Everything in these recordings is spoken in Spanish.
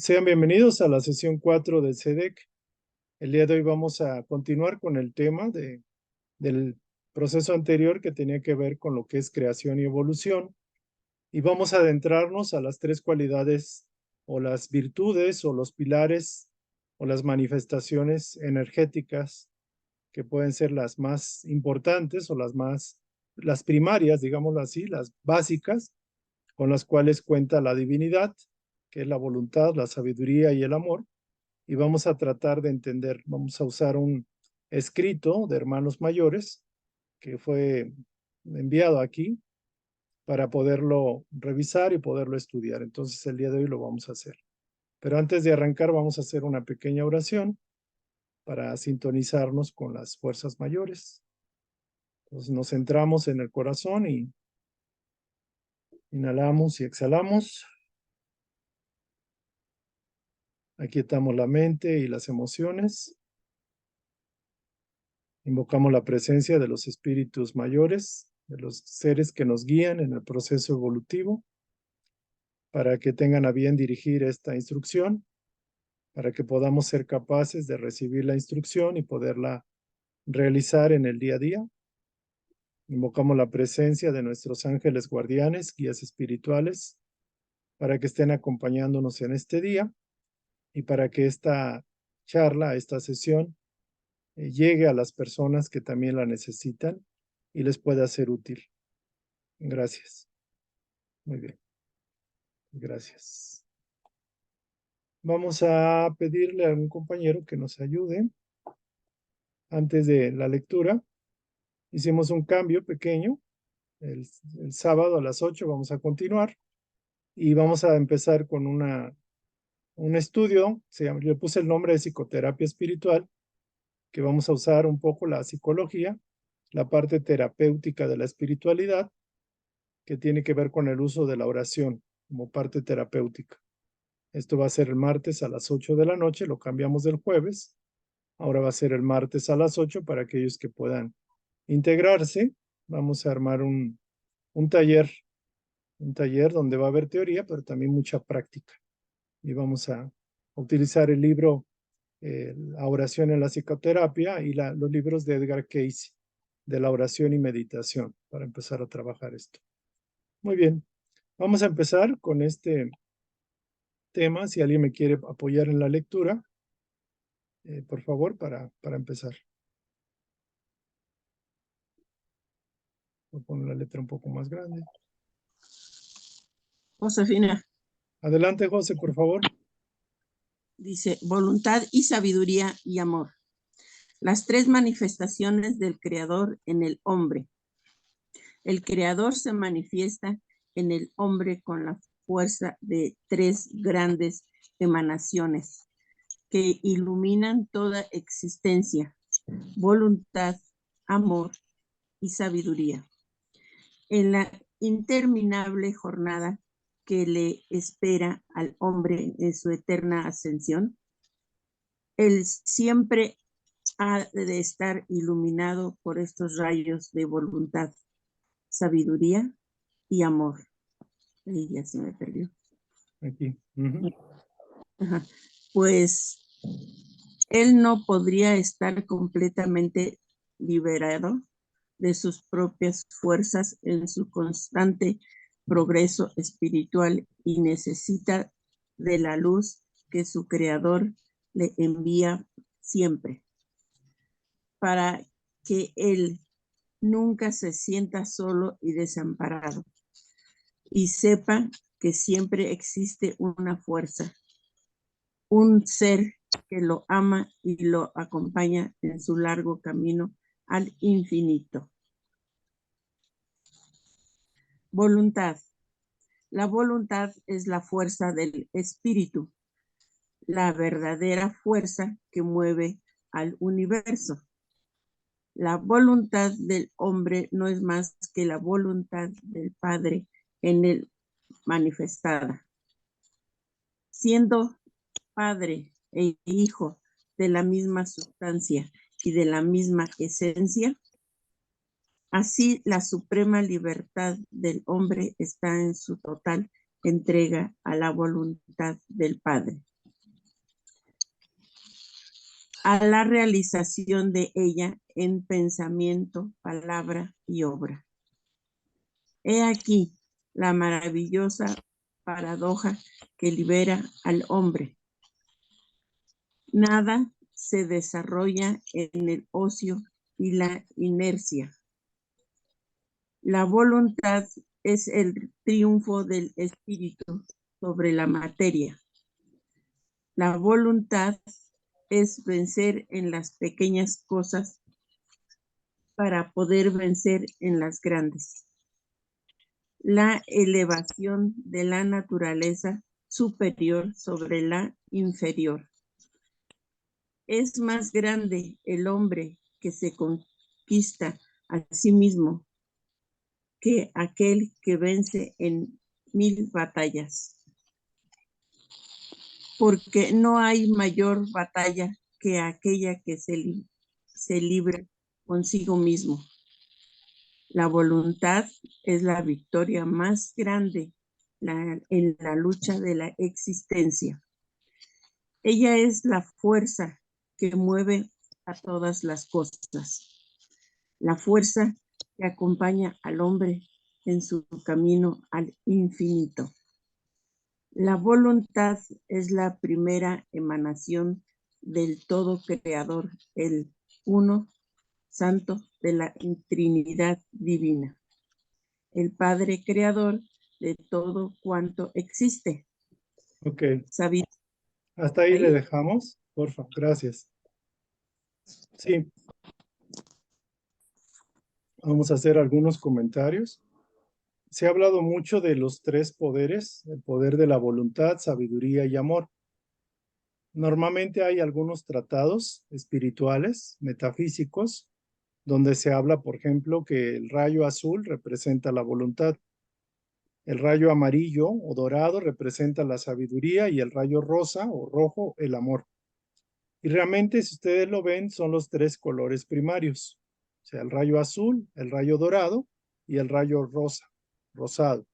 Sean bienvenidos a la sesión 4 del CEDEC. El día de hoy vamos a continuar con el tema del proceso anterior que tenía que ver con lo que es creación y evolución. Y vamos a adentrarnos a las tres cualidades o las virtudes o los pilares o las manifestaciones energéticas que pueden ser las más importantes o las primarias, digámoslo así, las básicas, con las cuales cuenta la divinidad, que es la voluntad, la sabiduría y el amor. Y vamos a tratar de entender, vamos a usar un escrito de hermanos mayores que fue enviado aquí para poderlo revisar y poderlo estudiar. Entonces el día de hoy lo vamos a hacer. Pero antes de arrancar vamos a hacer una pequeña oración para sintonizarnos con las fuerzas mayores. Entonces nos centramos en el corazón y inhalamos y exhalamos. Aquietamos la mente y las emociones. Invocamos la presencia de los espíritus mayores, de los seres que nos guían en el proceso evolutivo, para que tengan a bien dirigir esta instrucción, para que podamos ser capaces de recibir la instrucción y poderla realizar en el día a día. Invocamos la presencia de nuestros ángeles guardianes, guías espirituales, para que estén acompañándonos en este día y para que esta charla, esta sesión, llegue a las personas que también la necesitan y les pueda ser útil. Gracias. Muy bien. Gracias. Vamos a pedirle a algún compañero que nos ayude. Antes de la lectura, hicimos un cambio pequeño. El sábado a las 8 vamos a continuar y vamos a empezar con un estudio. Le puse el nombre de psicoterapia espiritual, que vamos a usar un poco la psicología, la parte terapéutica de la espiritualidad, que tiene que ver con el uso de la oración como parte terapéutica. Esto va a ser el martes a las 8 de la noche, lo cambiamos del jueves. Ahora va a ser el martes a las 8 para aquellos que puedan integrarse. Vamos a armar un taller donde va a haber teoría, pero también mucha práctica. Y vamos a utilizar el libro La oración en la psicoterapia y los libros de Edgar Cayce, de la oración y meditación, para empezar a trabajar esto. Muy bien, vamos a empezar con este tema. Si alguien me quiere apoyar en la lectura, por favor, para empezar. Voy a poner la letra un poco más grande. Josefina. Adelante, José, por favor. Dice, voluntad y sabiduría y amor. Las tres manifestaciones del Creador en el hombre. El Creador se manifiesta en el hombre con la fuerza de tres grandes emanaciones que iluminan toda existencia: voluntad, amor y sabiduría. En la interminable jornada que le espera al hombre en su eterna ascensión, él siempre ha de estar iluminado por estos rayos de voluntad, sabiduría y amor. Ahí ya se me perdió. Aquí. Ajá. Pues él no podría estar completamente liberado de sus propias fuerzas en su constante progreso espiritual y necesita de la luz que su creador le envía siempre, para que él nunca se sienta solo y desamparado y sepa que siempre existe una fuerza, un ser que lo ama y lo acompaña en su largo camino al infinito. Voluntad. La voluntad es la fuerza del espíritu, la verdadera fuerza que mueve al universo. La voluntad del hombre no es más que la voluntad del Padre en él manifestada. Siendo Padre e Hijo de la misma sustancia y de la misma esencia, así la suprema libertad del hombre está en su total entrega a la voluntad del Padre. a la realización de ella en pensamiento, palabra y obra. He aquí la maravillosa paradoja que libera al hombre. Nada se desarrolla en el ocio y la inercia. La voluntad es el triunfo del espíritu sobre la materia. La voluntad es vencer en las pequeñas cosas para poder vencer en las grandes. La elevación de la naturaleza superior sobre la inferior. Es más grande el hombre que se conquista a sí mismo que aquel que vence en 1000 batallas. Porque no hay mayor batalla que aquella que se libra consigo mismo. La voluntad es la victoria más grande en la lucha de la existencia. Ella es la fuerza que mueve a todas las cosas. La fuerza que acompaña al hombre en su camino al infinito. La voluntad es la primera emanación del todo creador, el uno santo de la Trinidad divina, el Padre creador de todo cuanto existe. Ok, ¿Sabías hasta ahí le ahí? dejamos. Porfa, gracias. Sí, vamos a hacer algunos comentarios. Se ha hablado mucho de los tres poderes, el poder de la voluntad, sabiduría y amor. Normalmente hay algunos tratados espirituales, metafísicos, donde se habla, por ejemplo, que el rayo azul representa la voluntad, el rayo amarillo o dorado representa la sabiduría y el rayo rosa o rojo el amor. Y realmente, si ustedes lo ven, son los tres colores primarios, o sea, el rayo azul, el rayo dorado y el rayo rosa, rosado.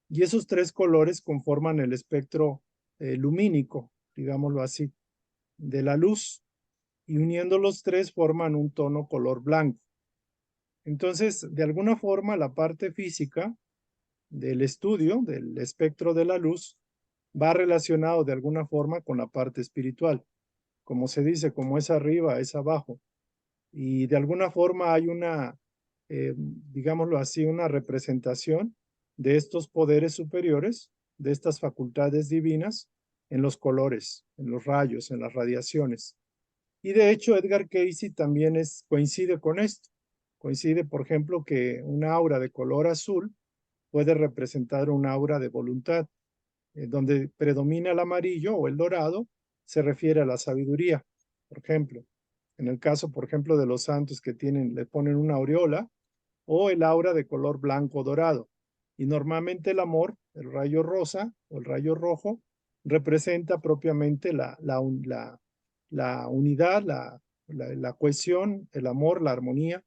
Y esos tres colores conforman el espectro lumínico, digámoslo así, de la luz, y uniendo los tres forman un tono color blanco. Entonces, de alguna forma, la parte física del estudio del espectro de la luz va relacionado de alguna forma con la parte espiritual. Como se dice, como es arriba, es abajo. Y de alguna forma hay una, digámoslo así, una representación de estos poderes superiores, de estas facultades divinas, en los colores, en los rayos, en las radiaciones. Y de hecho, Edgar Cayce también coincide con esto. Coincide, por ejemplo, que una aura de color azul puede representar un aura de voluntad, donde predomina el amarillo o el dorado, se refiere a la sabiduría, por ejemplo. En el caso, por ejemplo, de los santos que le ponen una aureola, o el aura de color blanco dorado. Y normalmente el amor, el rayo rosa o el rayo rojo, representa propiamente la unidad, la cohesión, el amor, la armonía,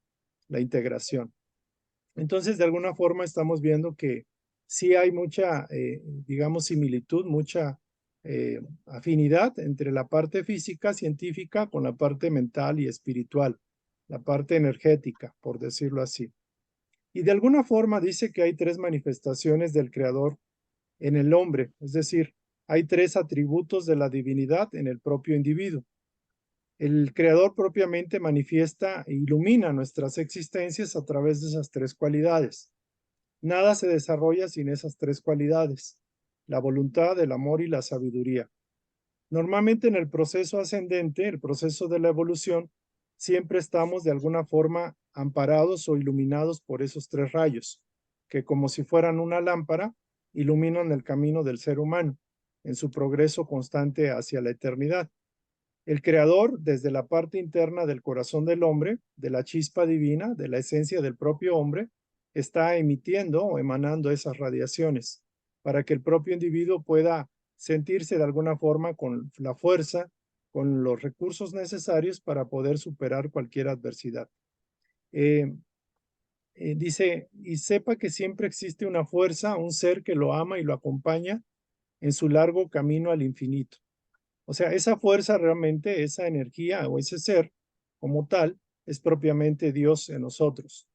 la integración. Entonces, de alguna forma estamos viendo que sí hay mucha, digamos, similitud, mucha afinidad entre la parte física, científica, con la parte mental y espiritual, la parte energética, por decirlo así. Y de alguna forma dice que hay tres manifestaciones del Creador en el hombre, es decir, hay tres atributos de la divinidad en el propio individuo. El Creador propiamente manifiesta e ilumina nuestras existencias a través de esas tres cualidades. Nada se desarrolla sin esas tres cualidades, la voluntad, el amor y la sabiduría. Normalmente en el proceso ascendente, el proceso de la evolución, siempre estamos de alguna forma amparados o iluminados por esos tres rayos, que como si fueran una lámpara, iluminan el camino del ser humano en su progreso constante hacia la eternidad. El Creador, desde la parte interna del corazón del hombre, de la chispa divina, de la esencia del propio hombre, está emitiendo o emanando esas radiaciones para que el propio individuo pueda sentirse de alguna forma con la fuerza, con los recursos necesarios para poder superar cualquier adversidad. Dice, y sepa que siempre existe una fuerza, un ser que lo ama y lo acompaña en su largo camino al infinito. O sea, esa fuerza realmente, esa energía o ese ser como tal, es propiamente Dios en nosotros.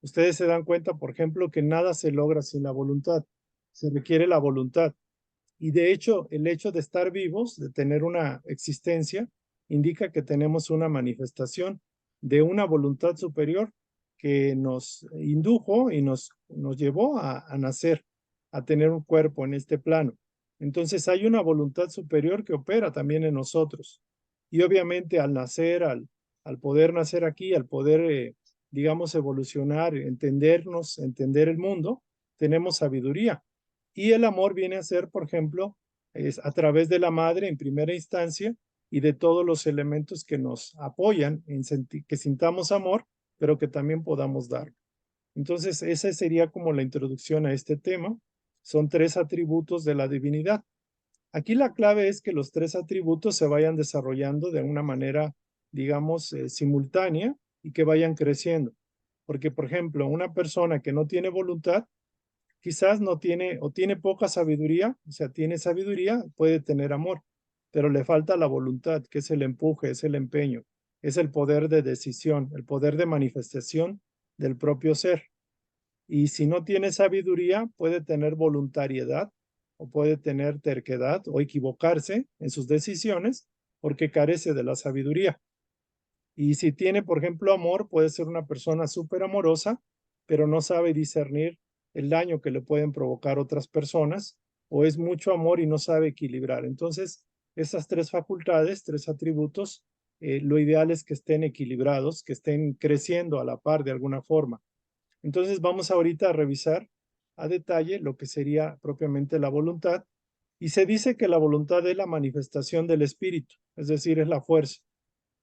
Ustedes se dan cuenta, por ejemplo, que nada se logra sin la voluntad. Se requiere la voluntad. Y de hecho, el hecho de estar vivos, de tener una existencia, indica que tenemos una manifestación de una voluntad superior que nos indujo y nos llevó a nacer, a tener un cuerpo en este plano. Entonces hay una voluntad superior que opera también en nosotros. Y obviamente al nacer, al poder nacer aquí, al poder, digamos, evolucionar, entendernos, entender el mundo, tenemos sabiduría. Y el amor viene a ser, por ejemplo, es a través de la madre en primera instancia y de todos los elementos que nos apoyan en que sintamos amor, pero que también podamos dar. Entonces, esa sería como la introducción a este tema. Son tres atributos de la divinidad. Aquí la clave es que los tres atributos se vayan desarrollando de una manera, digamos, simultánea y que vayan creciendo. Porque, por ejemplo, una persona que no tiene voluntad, quizás no tiene o tiene poca sabiduría, o sea, tiene sabiduría, puede tener amor, pero le falta la voluntad, que es el empuje, es el empeño, es el poder de decisión, el poder de manifestación del propio ser. Y si no tiene sabiduría, puede tener voluntariedad o puede tener terquedad o equivocarse en sus decisiones porque carece de la sabiduría. Y si tiene, por ejemplo, amor, puede ser una persona súper amorosa, pero no sabe discernir el daño que le pueden provocar otras personas, o es mucho amor y no sabe equilibrar. Entonces, esas tres facultades, tres atributos, lo ideal es que estén equilibrados, que estén creciendo a la par de alguna forma. Entonces, vamos ahorita a revisar a detalle lo que sería propiamente la voluntad. Y se dice que la voluntad es la manifestación del espíritu, es decir, es la fuerza.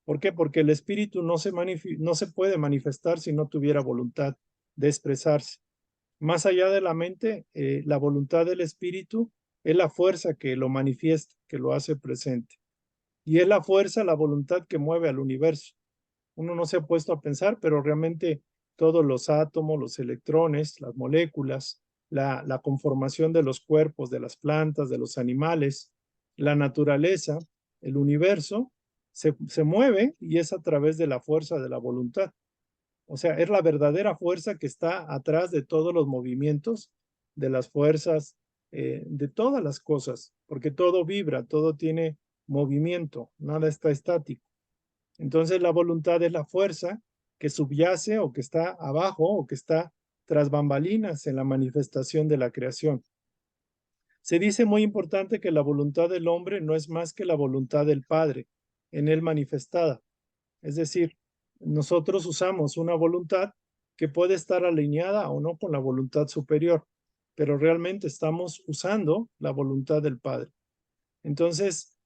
¿Por qué? Porque el espíritu no se puede manifestar si no tuviera voluntad de expresarse. Más allá de la mente, la voluntad del espíritu es la fuerza que lo manifiesta, que lo hace presente. Y es la fuerza, la voluntad que mueve al universo. Uno no se ha puesto a pensar, pero realmente todos los átomos, los electrones, las moléculas, la conformación de los cuerpos, de las plantas, de los animales, la naturaleza, el universo, se mueve y es a través de la fuerza de la voluntad. O sea, es la verdadera fuerza que está atrás de todos los movimientos, de las fuerzas, de todas las cosas, porque todo vibra, todo tiene movimiento, nada está estático. Entonces la voluntad es la fuerza que subyace o que está abajo o que está tras bambalinas en la manifestación de la creación. Se dice muy importante que la voluntad del hombre no es más que la voluntad del Padre en él manifestada. Es decir, nosotros usamos una voluntad que puede estar alineada o no con la voluntad superior, pero realmente estamos usando la voluntad del Padre. Entonces,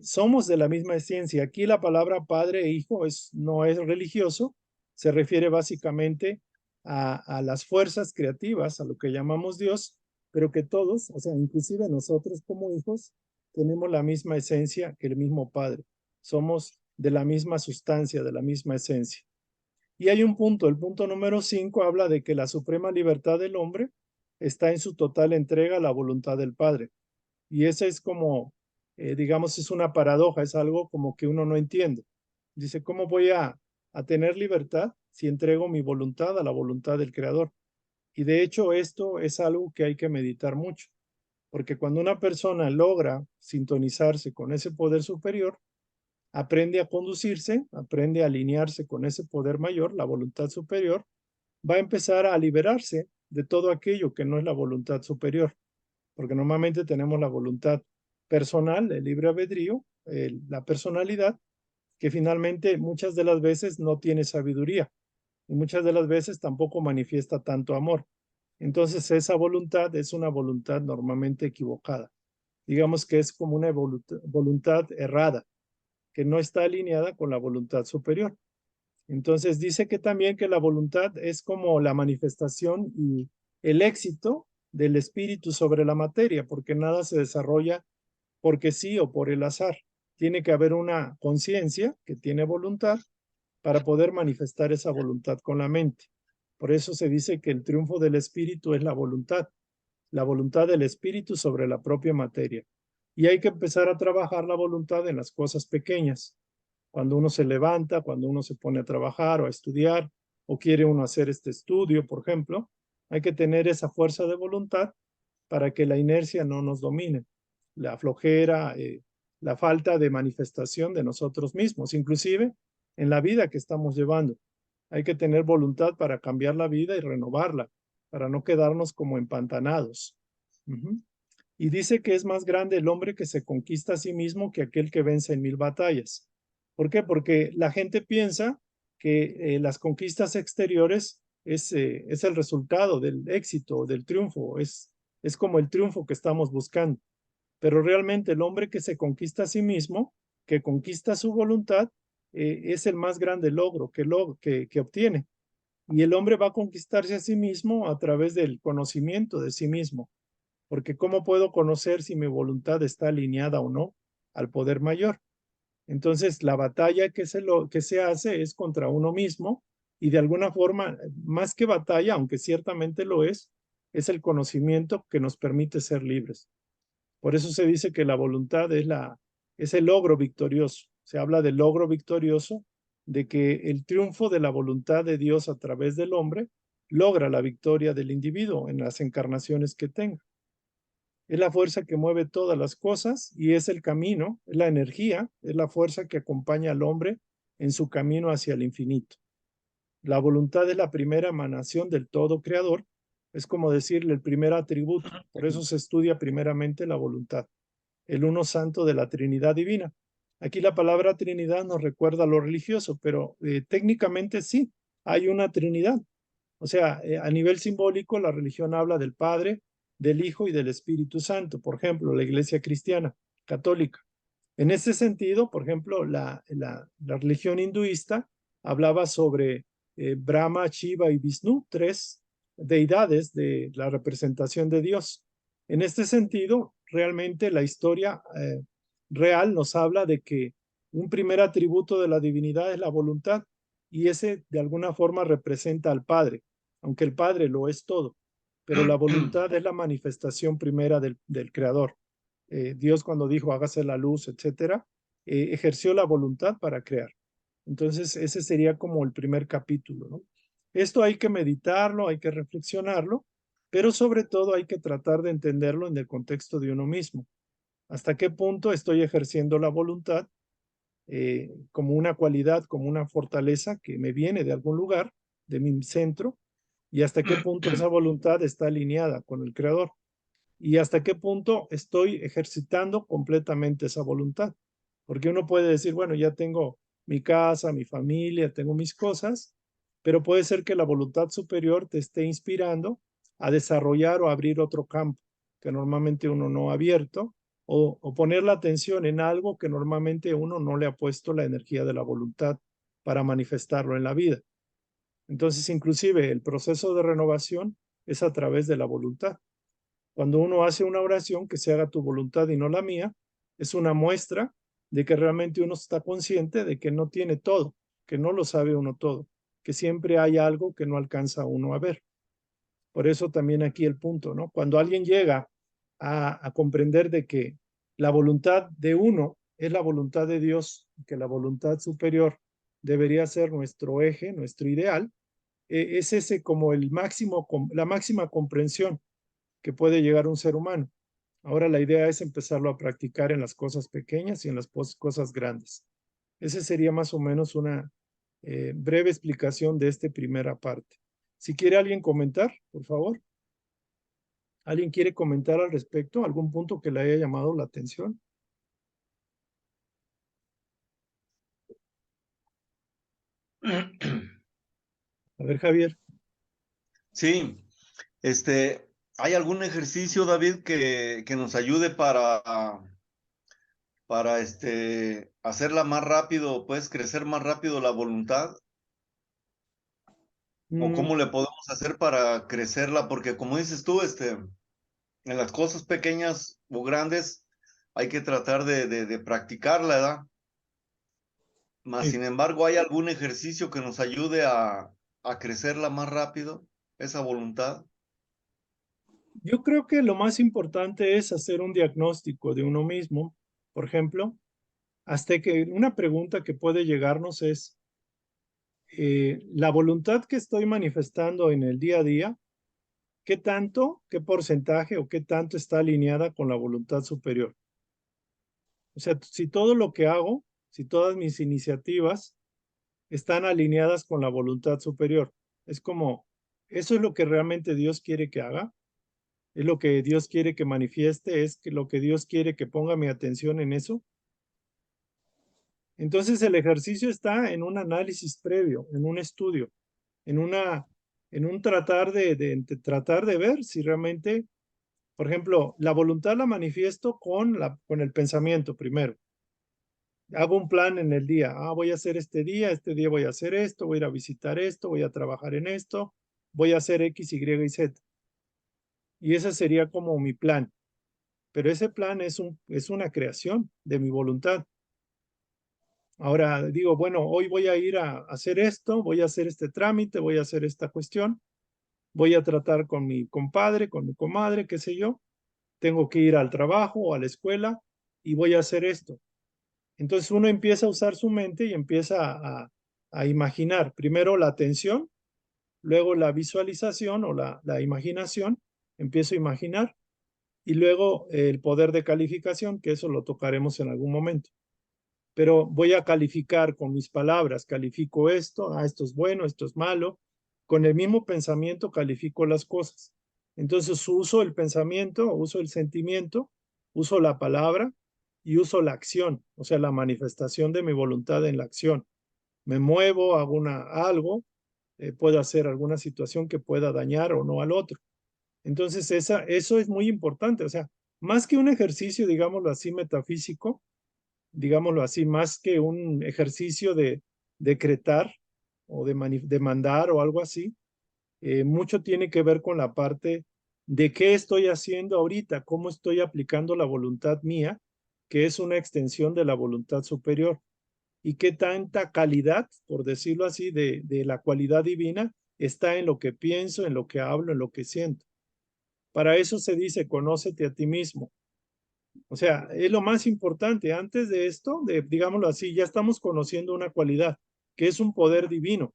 somos de la misma esencia. Aquí la palabra padre e hijo no es religioso, se refiere básicamente a las fuerzas creativas, a lo que llamamos Dios, pero que todos, o sea, inclusive nosotros como hijos, tenemos la misma esencia que el mismo Padre. Somos de la misma sustancia, de la misma esencia. Y hay un punto, el punto número 5 habla de que la suprema libertad del hombre está en su total entrega a la voluntad del Padre. Y esa es como, digamos, es una paradoja, es algo como que uno no entiende. Dice, ¿cómo voy a tener libertad si entrego mi voluntad a la voluntad del Creador? Y de hecho esto es algo que hay que meditar mucho, porque cuando una persona logra sintonizarse con ese poder superior, aprende a conducirse, aprende a alinearse con ese poder mayor, la voluntad superior, va a empezar a liberarse de todo aquello que no es la voluntad superior, porque normalmente tenemos la voluntad personal, el libre albedrío, la personalidad, que finalmente muchas de las veces no tiene sabiduría y muchas de las veces tampoco manifiesta tanto amor. Entonces esa voluntad es una voluntad normalmente equivocada. Digamos que es como una voluntad errada, que no está alineada con la voluntad superior. Entonces dice que también que la voluntad es como la manifestación y el éxito del espíritu sobre la materia, porque nada se desarrolla porque sí o por el azar. Tiene que haber una conciencia que tiene voluntad para poder manifestar esa voluntad con la mente. Por eso se dice que el triunfo del espíritu es la voluntad del espíritu sobre la propia materia. Y hay que empezar a trabajar la voluntad en las cosas pequeñas. Cuando uno se levanta, cuando uno se pone a trabajar o a estudiar, o quiere uno hacer este estudio, por ejemplo, hay que tener esa fuerza de voluntad para que la inercia no nos domine, la flojera, la falta de manifestación de nosotros mismos, inclusive en la vida que estamos llevando. Hay que tener voluntad para cambiar la vida y renovarla, para no quedarnos como empantanados. Ujú. Y dice que es más grande el hombre que se conquista a sí mismo que aquel que vence en 1000 batallas. ¿Por qué? Porque la gente piensa que las conquistas exteriores es el resultado del éxito, del triunfo, es como el triunfo que estamos buscando. Pero realmente el hombre que se conquista a sí mismo, que conquista su voluntad, es el más grande logro que obtiene. Y el hombre va a conquistarse a sí mismo a través del conocimiento de sí mismo. Porque ¿cómo puedo conocer si mi voluntad está alineada o no al poder mayor? Entonces, la batalla que se hace es contra uno mismo y de alguna forma, más que batalla, aunque ciertamente lo es el conocimiento que nos permite ser libres. Por eso se dice que la voluntad es el logro victorioso. Se habla del logro victorioso, de que el triunfo de la voluntad de Dios a través del hombre logra la victoria del individuo en las encarnaciones que tenga. Es la fuerza que mueve todas las cosas y es el camino, es la energía, es la fuerza que acompaña al hombre en su camino hacia el infinito. La voluntad es la primera emanación del todo creador, es como decirle el primer atributo. Por eso se estudia primeramente la voluntad, el uno santo de la Trinidad divina. Aquí la palabra Trinidad nos recuerda lo religioso, pero técnicamente sí, hay una Trinidad. O sea, a nivel simbólico, la religión habla del Padre, del Hijo y del Espíritu Santo. Por ejemplo, la Iglesia cristiana, católica. En ese sentido, por ejemplo, la religión hinduista hablaba sobre Brahma, Shiva y Vishnu, tres deidades de la representación de Dios. En este sentido, realmente la historia real nos habla de que un primer atributo de la divinidad es la voluntad y ese de alguna forma representa al Padre, aunque el Padre lo es todo, pero la voluntad es la manifestación primera del Creador. Dios cuando dijo hágase la luz, etcétera, ejerció la voluntad para crear. Entonces, ese sería como el primer capítulo, ¿no? Esto hay que meditarlo, hay que reflexionarlo, pero sobre todo hay que tratar de entenderlo en el contexto de uno mismo. ¿Hasta qué punto estoy ejerciendo la voluntad como una cualidad, como una fortaleza que me viene de algún lugar, de mi centro? ¿Y hasta qué punto esa voluntad está alineada con el Creador? ¿Y hasta qué punto estoy ejercitando completamente esa voluntad? Porque uno puede decir, bueno, ya tengo mi casa, mi familia, tengo mis cosas, pero puede ser que la voluntad superior te esté inspirando a desarrollar o abrir otro campo que normalmente uno no ha abierto, o poner la atención en algo que normalmente uno no le ha puesto la energía de la voluntad para manifestarlo en la vida. Entonces, inclusive el proceso de renovación es a través de la voluntad. Cuando uno hace una oración, que se haga tu voluntad y no la mía, es una muestra de que realmente uno está consciente de que no tiene todo, que no lo sabe uno todo, que siempre hay algo que no alcanza uno a ver. Por eso también aquí el punto, ¿no? Cuando alguien llega a comprender de que la voluntad de uno es la voluntad de Dios, que la voluntad superior debería ser nuestro eje, nuestro ideal, es ese como el máximo, la máxima comprensión que puede llegar un ser humano. Ahora la idea es empezarlo a practicar en las cosas pequeñas y en las cosas grandes. Ese sería más o menos una breve explicación de esta primera parte. Si quiere alguien comentar, por favor. ¿Alguien quiere comentar al respecto? ¿Algún punto que le haya llamado la atención? A ver, Javier. Sí, ¿hay algún ejercicio, David, que nos ayude para hacerla más rápido, pues crecer más rápido la voluntad? ¿O Mm, cómo le podemos hacer para crecerla? Porque como dices tú, en las cosas pequeñas o grandes hay que tratar de practicarla, ¿verdad? Más sí. sin embargo, ¿hay algún ejercicio que nos ayude a crecerla más rápido, esa voluntad? Yo creo que lo más importante es hacer un diagnóstico de uno mismo. Por ejemplo, hasta que una pregunta que puede llegarnos es, la voluntad que estoy manifestando en el día a día, ¿qué tanto, qué porcentaje o qué tanto está alineada con la voluntad superior? O sea, si todo lo que hago, si todas mis iniciativas están alineadas con la voluntad superior, es como, ¿eso es lo que realmente Dios quiere que haga? ¿Es lo que Dios quiere que manifieste? ¿Es que lo que Dios quiere que ponga mi atención en eso? Entonces el ejercicio está en un análisis previo, en un estudio, en en un tratar de ver si realmente, por ejemplo, la voluntad la manifiesto con el pensamiento primero. Hago un plan en el día. Voy a hacer este día voy a hacer esto, voy a ir a visitar esto, voy a trabajar en esto, voy a hacer X, Y y Z. Y ese sería como mi plan. Pero ese plan es una creación de mi voluntad. Ahora digo, bueno, hoy voy a ir a hacer esto, voy a hacer este trámite, voy a hacer esta cuestión, voy a tratar con mi compadre, con mi comadre, qué sé yo, tengo que ir al trabajo o a la escuela y voy a hacer esto. Entonces uno empieza a usar su mente y empieza a imaginar primero la atención, luego la visualización o la imaginación, empiezo a imaginar y luego el poder de calificación, que eso lo tocaremos en algún momento. Pero voy a calificar con mis palabras, califico esto, esto es bueno, esto es malo, con el mismo pensamiento califico las cosas. Entonces uso el pensamiento, uso el sentimiento, uso la palabra y uso la acción, o sea, la manifestación de mi voluntad en la acción. Me muevo, hago algo, puedo hacer alguna situación que pueda dañar o no al otro. Entonces eso es muy importante, o sea, más que un ejercicio, digámoslo así, metafísico, digámoslo así, más que un ejercicio de decretar o de mandar o algo así, mucho tiene que ver con la parte de qué estoy haciendo ahorita, cómo estoy aplicando la voluntad mía, que es una extensión de la voluntad superior, y qué tanta calidad, por decirlo así, de la cualidad divina está en lo que pienso, en lo que hablo, en lo que siento. Para eso se dice, conócete a ti mismo. O sea, es lo más importante. Antes de esto, digámoslo así, ya estamos conociendo una cualidad, que es un poder divino.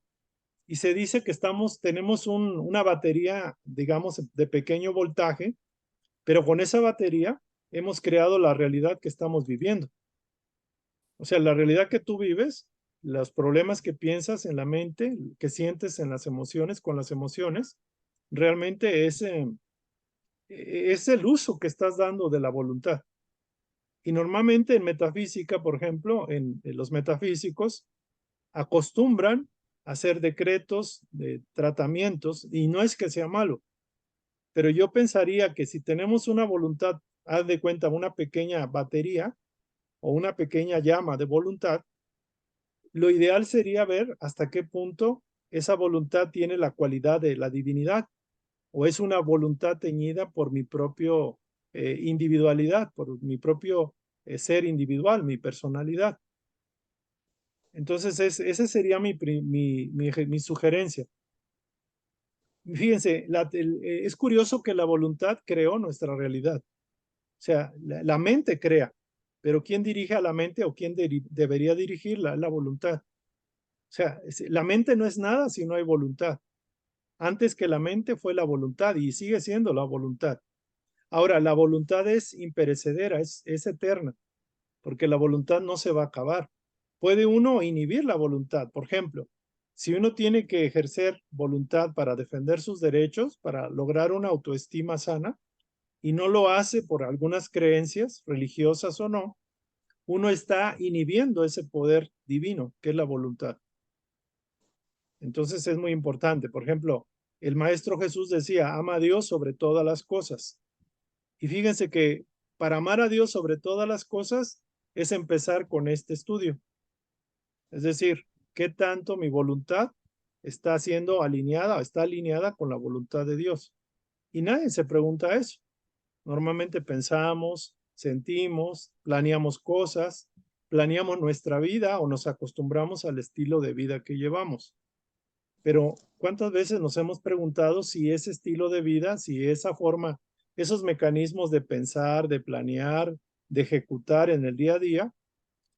Y se dice que tenemos una batería, digamos, de pequeño voltaje, pero con esa batería hemos creado la realidad que estamos viviendo. O sea, la realidad que tú vives, los problemas que piensas en la mente, que sientes en las emociones, con las emociones, realmente es el uso que estás dando de la voluntad. Y normalmente en metafísica, por ejemplo, en los metafísicos, acostumbran a hacer decretos de tratamientos, y no es que sea malo, pero yo pensaría que si tenemos una voluntad, haz de cuenta una pequeña batería o una pequeña llama de voluntad, lo ideal sería ver hasta qué punto esa voluntad tiene la cualidad de la divinidad o es una voluntad teñida por mi propio individualidad, por mi propio ser individual, mi personalidad. Entonces, esa sería mi sugerencia. Fíjense, es curioso que la voluntad creó nuestra realidad. O sea, la mente crea, pero ¿quién dirige a la mente o quién debería dirigirla? La voluntad. O sea, la mente no es nada si no hay voluntad. Antes que la mente fue la voluntad y sigue siendo la voluntad. Ahora, la voluntad es imperecedera, es eterna, porque la voluntad no se va a acabar. Puede uno inhibir la voluntad. Por ejemplo, si uno tiene que ejercer voluntad para defender sus derechos, para lograr una autoestima sana, y no lo hace por algunas creencias, religiosas o no, uno está inhibiendo ese poder divino, que es la voluntad. Entonces es muy importante. Por ejemplo, el Maestro Jesús decía, ama a Dios sobre todas las cosas. Y fíjense que para amar a Dios sobre todas las cosas es empezar con este estudio. Es decir, ¿qué tanto mi voluntad está siendo alineada, está alineada con la voluntad de Dios? Y nadie se pregunta eso. Normalmente pensamos, sentimos, planeamos cosas, planeamos nuestra vida o nos acostumbramos al estilo de vida que llevamos. Pero ¿cuántas veces nos hemos preguntado si ese estilo de vida, si esa forma esos mecanismos de pensar, de planear, de ejecutar en el día a día,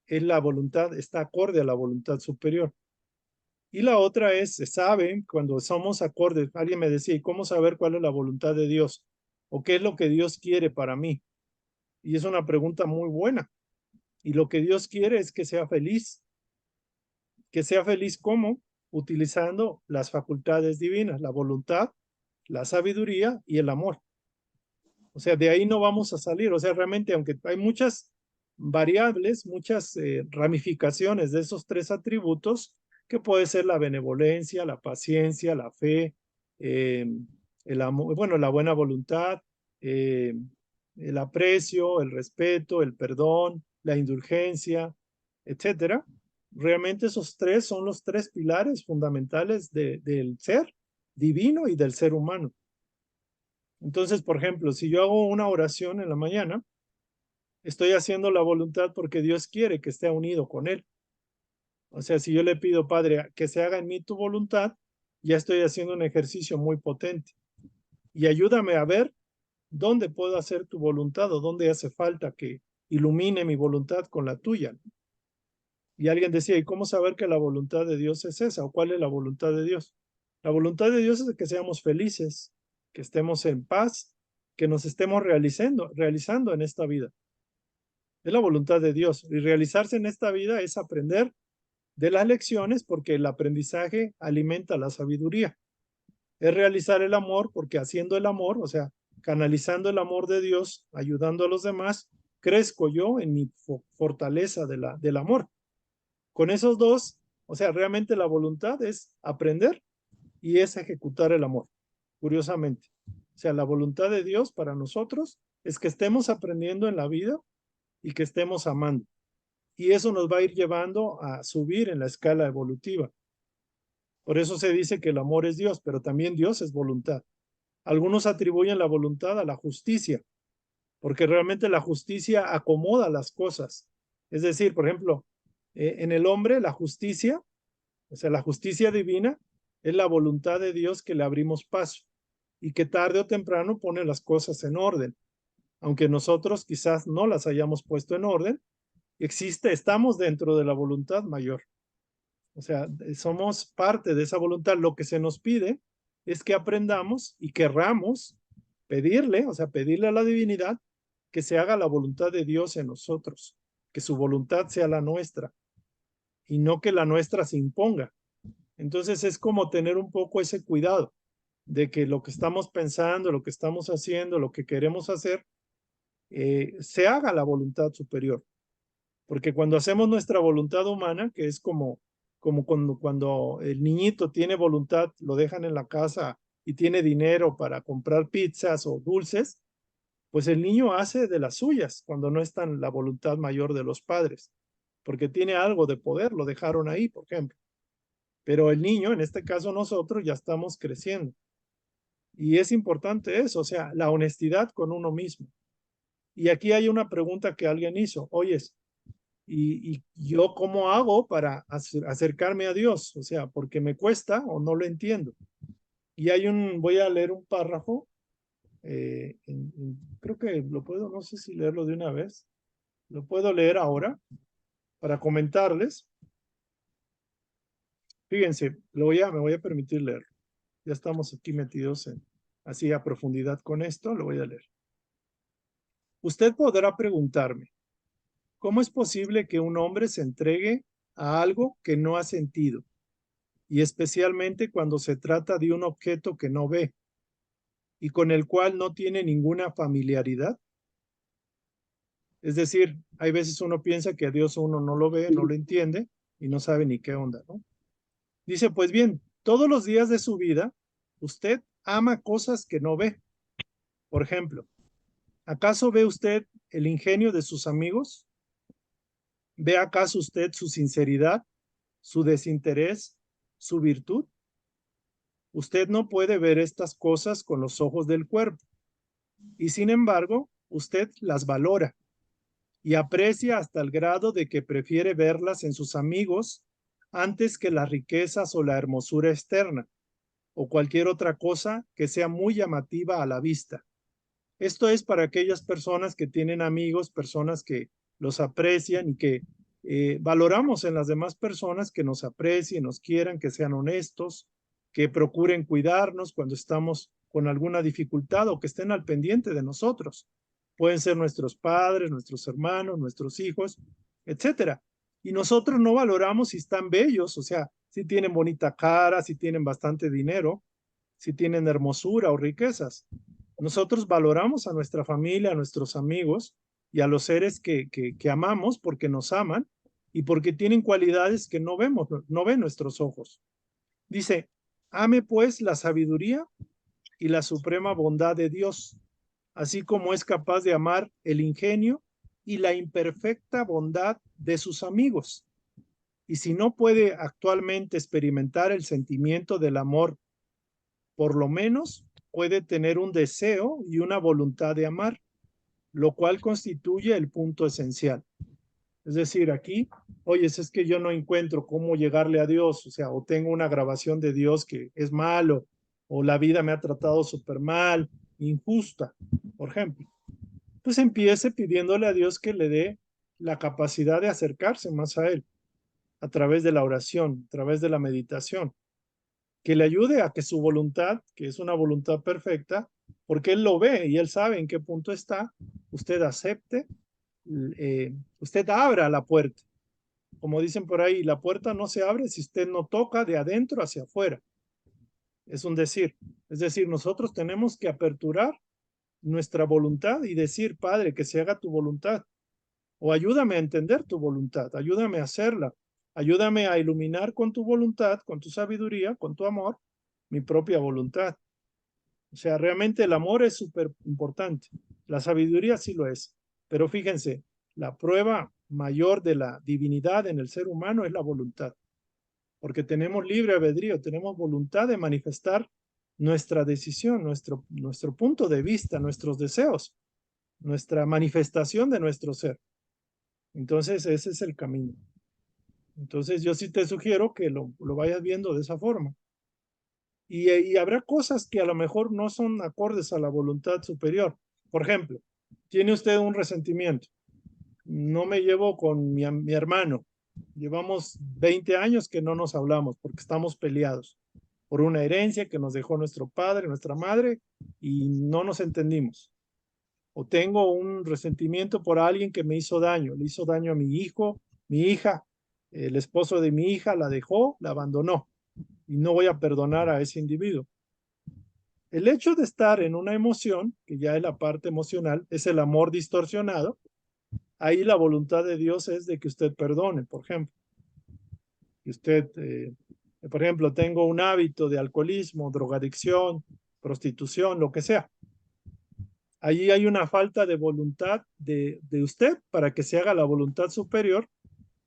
es la voluntad, está acorde a la voluntad superior. Y la otra es, se sabe, cuando somos acordes, alguien me decía, ¿y cómo saber cuál es la voluntad de Dios? ¿O qué es lo que Dios quiere para mí? Y es una pregunta muy buena. Y lo que Dios quiere es que sea feliz. Que sea feliz ¿cómo? Utilizando las facultades divinas, la voluntad, la sabiduría y el amor. O sea, de ahí no vamos a salir. O sea, realmente, aunque hay muchas variables, muchas ramificaciones de esos tres atributos, que puede ser la benevolencia, la paciencia, la fe, el amor, bueno, la buena voluntad, el aprecio, el respeto, el perdón, la indulgencia, etcétera. Realmente esos tres son los tres pilares fundamentales del ser divino y del ser humano. Entonces, por ejemplo, si yo hago una oración en la mañana, estoy haciendo la voluntad porque Dios quiere que esté unido con Él. O sea, si yo le pido, Padre, que se haga en mí tu voluntad, ya estoy haciendo un ejercicio muy potente. Y ayúdame a ver dónde puedo hacer tu voluntad o dónde hace falta que ilumine mi voluntad con la tuya. Y alguien decía, ¿y cómo saber que la voluntad de Dios es esa? ¿O cuál es la voluntad de Dios? La voluntad de Dios es que seamos felices, que estemos en paz, que nos estemos realizando en esta vida. Es la voluntad de Dios. Y realizarse en esta vida es aprender de las lecciones porque el aprendizaje alimenta la sabiduría. Es realizar el amor porque haciendo el amor, o sea, canalizando el amor de Dios, ayudando a los demás, crezco yo en mi fortaleza del amor. Con esos dos, o sea, realmente la voluntad es aprender y es ejecutar el amor, curiosamente. O sea, la voluntad de Dios para nosotros es que estemos aprendiendo en la vida y que estemos amando. Y eso nos va a ir llevando a subir en la escala evolutiva. Por eso se dice que el amor es Dios, pero también Dios es voluntad. Algunos atribuyen la voluntad a la justicia, porque realmente la justicia acomoda las cosas. Es decir, por ejemplo, en el hombre la justicia, o sea, la justicia divina es la voluntad de Dios que le abrimos paso y que tarde o temprano pone las cosas en orden. Aunque nosotros quizás no las hayamos puesto en orden, estamos dentro de la voluntad mayor. O sea, somos parte de esa voluntad. Lo que se nos pide es que aprendamos y querramos pedirle, o sea, pedirle a la divinidad que se haga la voluntad de Dios en nosotros, que su voluntad sea la nuestra y no que la nuestra se imponga. Entonces es como tener un poco ese cuidado de que lo que estamos pensando, lo que estamos haciendo, lo que queremos hacer, se haga la voluntad superior. Porque cuando hacemos nuestra voluntad humana, que es como cuando el niñito tiene voluntad, lo dejan en la casa y tiene dinero para comprar pizzas o dulces, pues el niño hace de las suyas cuando no está en la voluntad mayor de los padres, porque tiene algo de poder, lo dejaron ahí, por ejemplo. Pero el niño, en este caso nosotros, ya estamos creciendo. Y es importante eso, o sea, la honestidad con uno mismo. Y aquí hay una pregunta que alguien hizo, oyes, ¿y yo cómo hago para acercarme a Dios? O sea, porque me cuesta o no lo entiendo. Y voy a leer un párrafo, creo que lo puedo, no sé si leerlo de una vez, lo puedo leer ahora para comentarles. Fíjense, me voy a permitir leerlo. Ya estamos aquí metidos así a profundidad con esto, lo voy a leer. Usted podrá preguntarme, ¿cómo es posible que un hombre se entregue a algo que no ha sentido? Y especialmente cuando se trata de un objeto que no ve y con el cual no tiene ninguna familiaridad. Es decir, hay veces uno piensa que a Dios uno no lo ve, no lo entiende y no sabe ni qué onda, ¿no? Dice, pues bien, todos los días de su vida, usted ama cosas que no ve. Por ejemplo, ¿acaso ve usted el ingenio de sus amigos? ¿Ve acaso usted su sinceridad, su desinterés, su virtud? Usted no puede ver estas cosas con los ojos del cuerpo y sin embargo, usted las valora y aprecia hasta el grado de que prefiere verlas en sus amigos antes que las riquezas o la hermosura externa o cualquier otra cosa que sea muy llamativa a la vista. Esto es para aquellas personas que tienen amigos, personas que los aprecian y que valoramos en las demás personas que nos aprecien, nos quieran, que sean honestos, que procuren cuidarnos cuando estamos con alguna dificultad o que estén al pendiente de nosotros. Pueden ser nuestros padres, nuestros hermanos, nuestros hijos, etcétera. Y nosotros no valoramos si están bellos, o sea, si tienen bonita cara, si tienen bastante dinero, si tienen hermosura o riquezas. Nosotros valoramos a nuestra familia, a nuestros amigos y a los seres que amamos porque nos aman y porque tienen cualidades que no vemos, no ven nuestros ojos. Dice, ame pues la sabiduría y la suprema bondad de Dios, así como es capaz de amar el ingenio y la imperfecta bondad de sus amigos. Y si no puede actualmente experimentar el sentimiento del amor, por lo menos puede tener un deseo y una voluntad de amar, lo cual constituye el punto esencial. Es decir, aquí, oye, es que yo no encuentro cómo llegarle a Dios, o sea, o tengo una grabación de Dios que es malo, o la vida me ha tratado súper mal, injusta, por ejemplo. Pues empiece pidiéndole a Dios que le dé la capacidad de acercarse más a Él, a través de la oración, a través de la meditación, que le ayude a que su voluntad, que es una voluntad perfecta, porque Él lo ve y Él sabe en qué punto está, usted acepte, usted abra la puerta. Como dicen por ahí, la puerta no se abre si usted no toca de adentro hacia afuera. Es un decir. Es decir, nosotros tenemos que aperturar nuestra voluntad y decir, Padre, que se haga tu voluntad. O ayúdame a entender tu voluntad, ayúdame a hacerla, ayúdame a iluminar con tu voluntad, con tu sabiduría, con tu amor, mi propia voluntad. O sea, realmente el amor es súper importante. La sabiduría sí lo es. Pero fíjense, la prueba mayor de la divinidad en el ser humano es la voluntad. Porque tenemos libre albedrío, tenemos voluntad de manifestar nuestra decisión, nuestro punto de vista, nuestros deseos, nuestra manifestación de nuestro ser. Entonces, ese es el camino. Entonces, yo sí te sugiero que lo vayas viendo de esa forma. Y habrá cosas que a lo mejor no son acordes a la voluntad superior. Por ejemplo, tiene usted un resentimiento. No me llevo con mi hermano. Llevamos 20 años que no nos hablamos porque estamos peleados por una herencia que nos dejó nuestro padre, nuestra madre, y no nos entendimos. O tengo un resentimiento por alguien que me hizo daño, le hizo daño a mi hijo, mi hija, el esposo de mi hija la dejó, la abandonó, y no voy a perdonar a ese individuo. El hecho de estar en una emoción, que ya es la parte emocional, es el amor distorsionado. Ahí la voluntad de Dios es de que usted perdone, por ejemplo. Que usted, por ejemplo, tengo un hábito de alcoholismo, drogadicción, prostitución, lo que sea. Allí hay una falta de voluntad de usted para que se haga la voluntad superior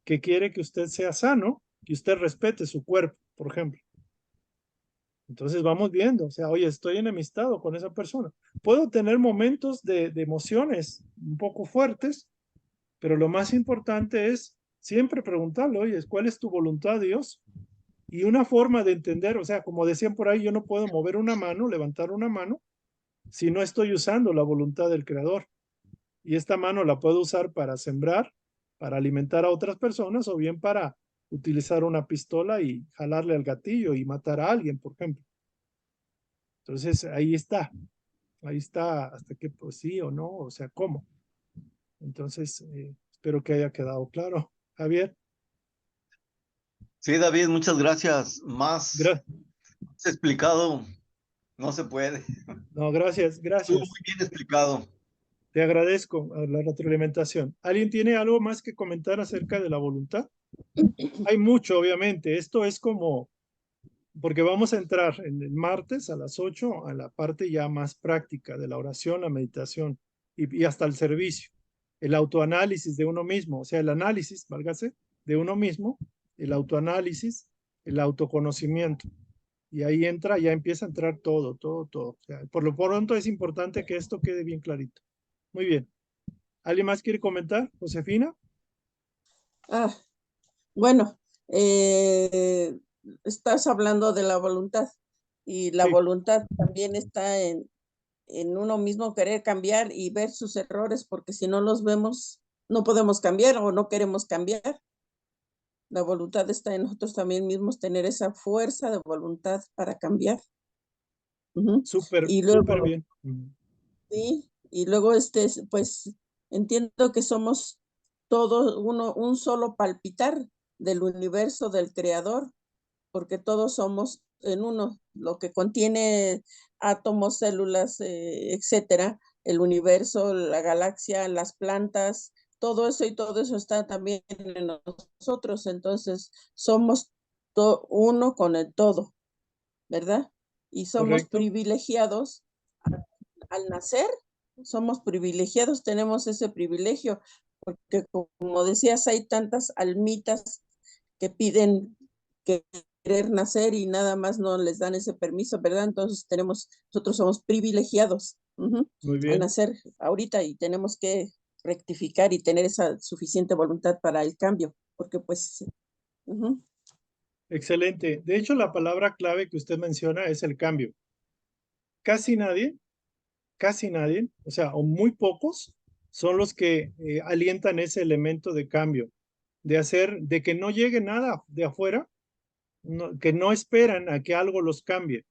que quiere que usted sea sano, que usted respete su cuerpo, por ejemplo. Entonces vamos viendo, o sea, oye, estoy enemistado con esa persona. Puedo tener momentos de emociones un poco fuertes, pero lo más importante es siempre preguntarle, oye, ¿cuál es tu voluntad, Dios? Y una forma de entender, o sea, como decían por ahí, yo no puedo mover una mano, levantar una mano, si no estoy usando la voluntad del Creador. Y esta mano la puedo usar para sembrar, para alimentar a otras personas o bien para utilizar una pistola y jalarle al gatillo y matar a alguien, por ejemplo. Entonces, ahí está hasta que pues sí o no, o sea, cómo. Entonces, espero que haya quedado claro. Javier, Sí, David, muchas gracias. Más gra explicado no se puede. no, gracias, Estuvo muy gracias. bien explicado. Te agradezco la retroalimentación. ¿Alguien tiene algo más que comentar acerca de la voluntad? Hay mucho, obviamente. Esto es como, porque vamos a entrar en el martes a las 8 a la parte ya más práctica de la oración, la meditación y hasta el servicio. El autoanálisis de uno mismo, o sea, el análisis, válgase, de uno mismo, el autoanálisis, el autoconocimiento. Y ahí entra, ya empieza a entrar todo, todo, todo. O sea, por lo pronto es importante que esto quede bien clarito. Muy bien. ¿Alguien más quiere comentar? Josefina. Ah, bueno, estás hablando de la voluntad y la Sí, voluntad también está en uno mismo querer cambiar y ver sus errores, porque si no los vemos, no podemos cambiar o no queremos cambiar. La voluntad está en nosotros también mismos, tener esa fuerza de voluntad para cambiar. Súper, Y súper luego, bien. sí, y luego pues entiendo que somos todos un solo palpitar del universo del creador, porque todos somos en uno, lo que contiene átomos, células, etcétera, el universo, la galaxia, las plantas, todo eso y todo eso está también en nosotros, entonces somos uno con el todo, ¿verdad? Y somos Correcto. privilegiados al nacer, somos privilegiados, tenemos ese privilegio, porque como decías, hay tantas almitas que piden querer nacer y nada más no les dan ese permiso, ¿verdad? Entonces nosotros somos privilegiados Muy al bien. nacer ahorita y tenemos que rectificar y tener esa suficiente voluntad para el cambio, porque pues, Excelente. De hecho, la palabra clave que usted menciona es el cambio. Casi nadie, o sea, o muy pocos, son los que alientan ese elemento de cambio, de que no llegue nada de afuera, que no esperan a que algo los cambie.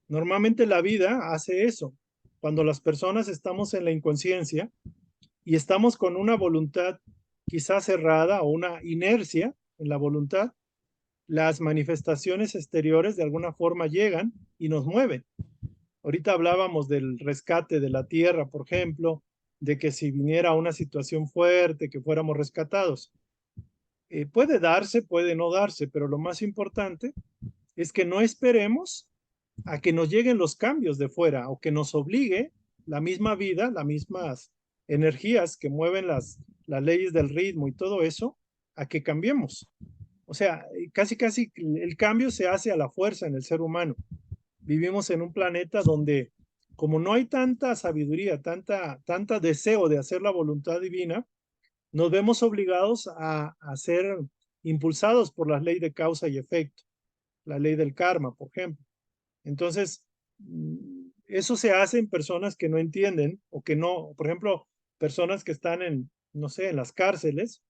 Normalmente la vida hace eso. Cuando las personas estamos en la inconsciencia y estamos con una voluntad quizás cerrada o una inercia en la voluntad, las manifestaciones exteriores de alguna forma llegan y nos mueven. Ahorita hablábamos del rescate de la tierra, por ejemplo, de que si viniera una situación fuerte, que fuéramos rescatados. Puede darse, puede no darse, pero lo más importante es que no esperemos a que nos lleguen los cambios de fuera o que nos obligue la misma vida, las mismas energías que mueven las leyes del ritmo y todo eso, a que cambiemos. O sea, casi el cambio se hace a la fuerza en el ser humano. Vivimos en un planeta donde, como no hay tanta sabiduría, tanta deseo de hacer la voluntad divina, nos vemos obligados a ser impulsados por la ley de causa y efecto, la ley del karma, por ejemplo. Entonces, eso se hace en personas que no entienden o que no, por ejemplo, personas que están no sé, en las cárceles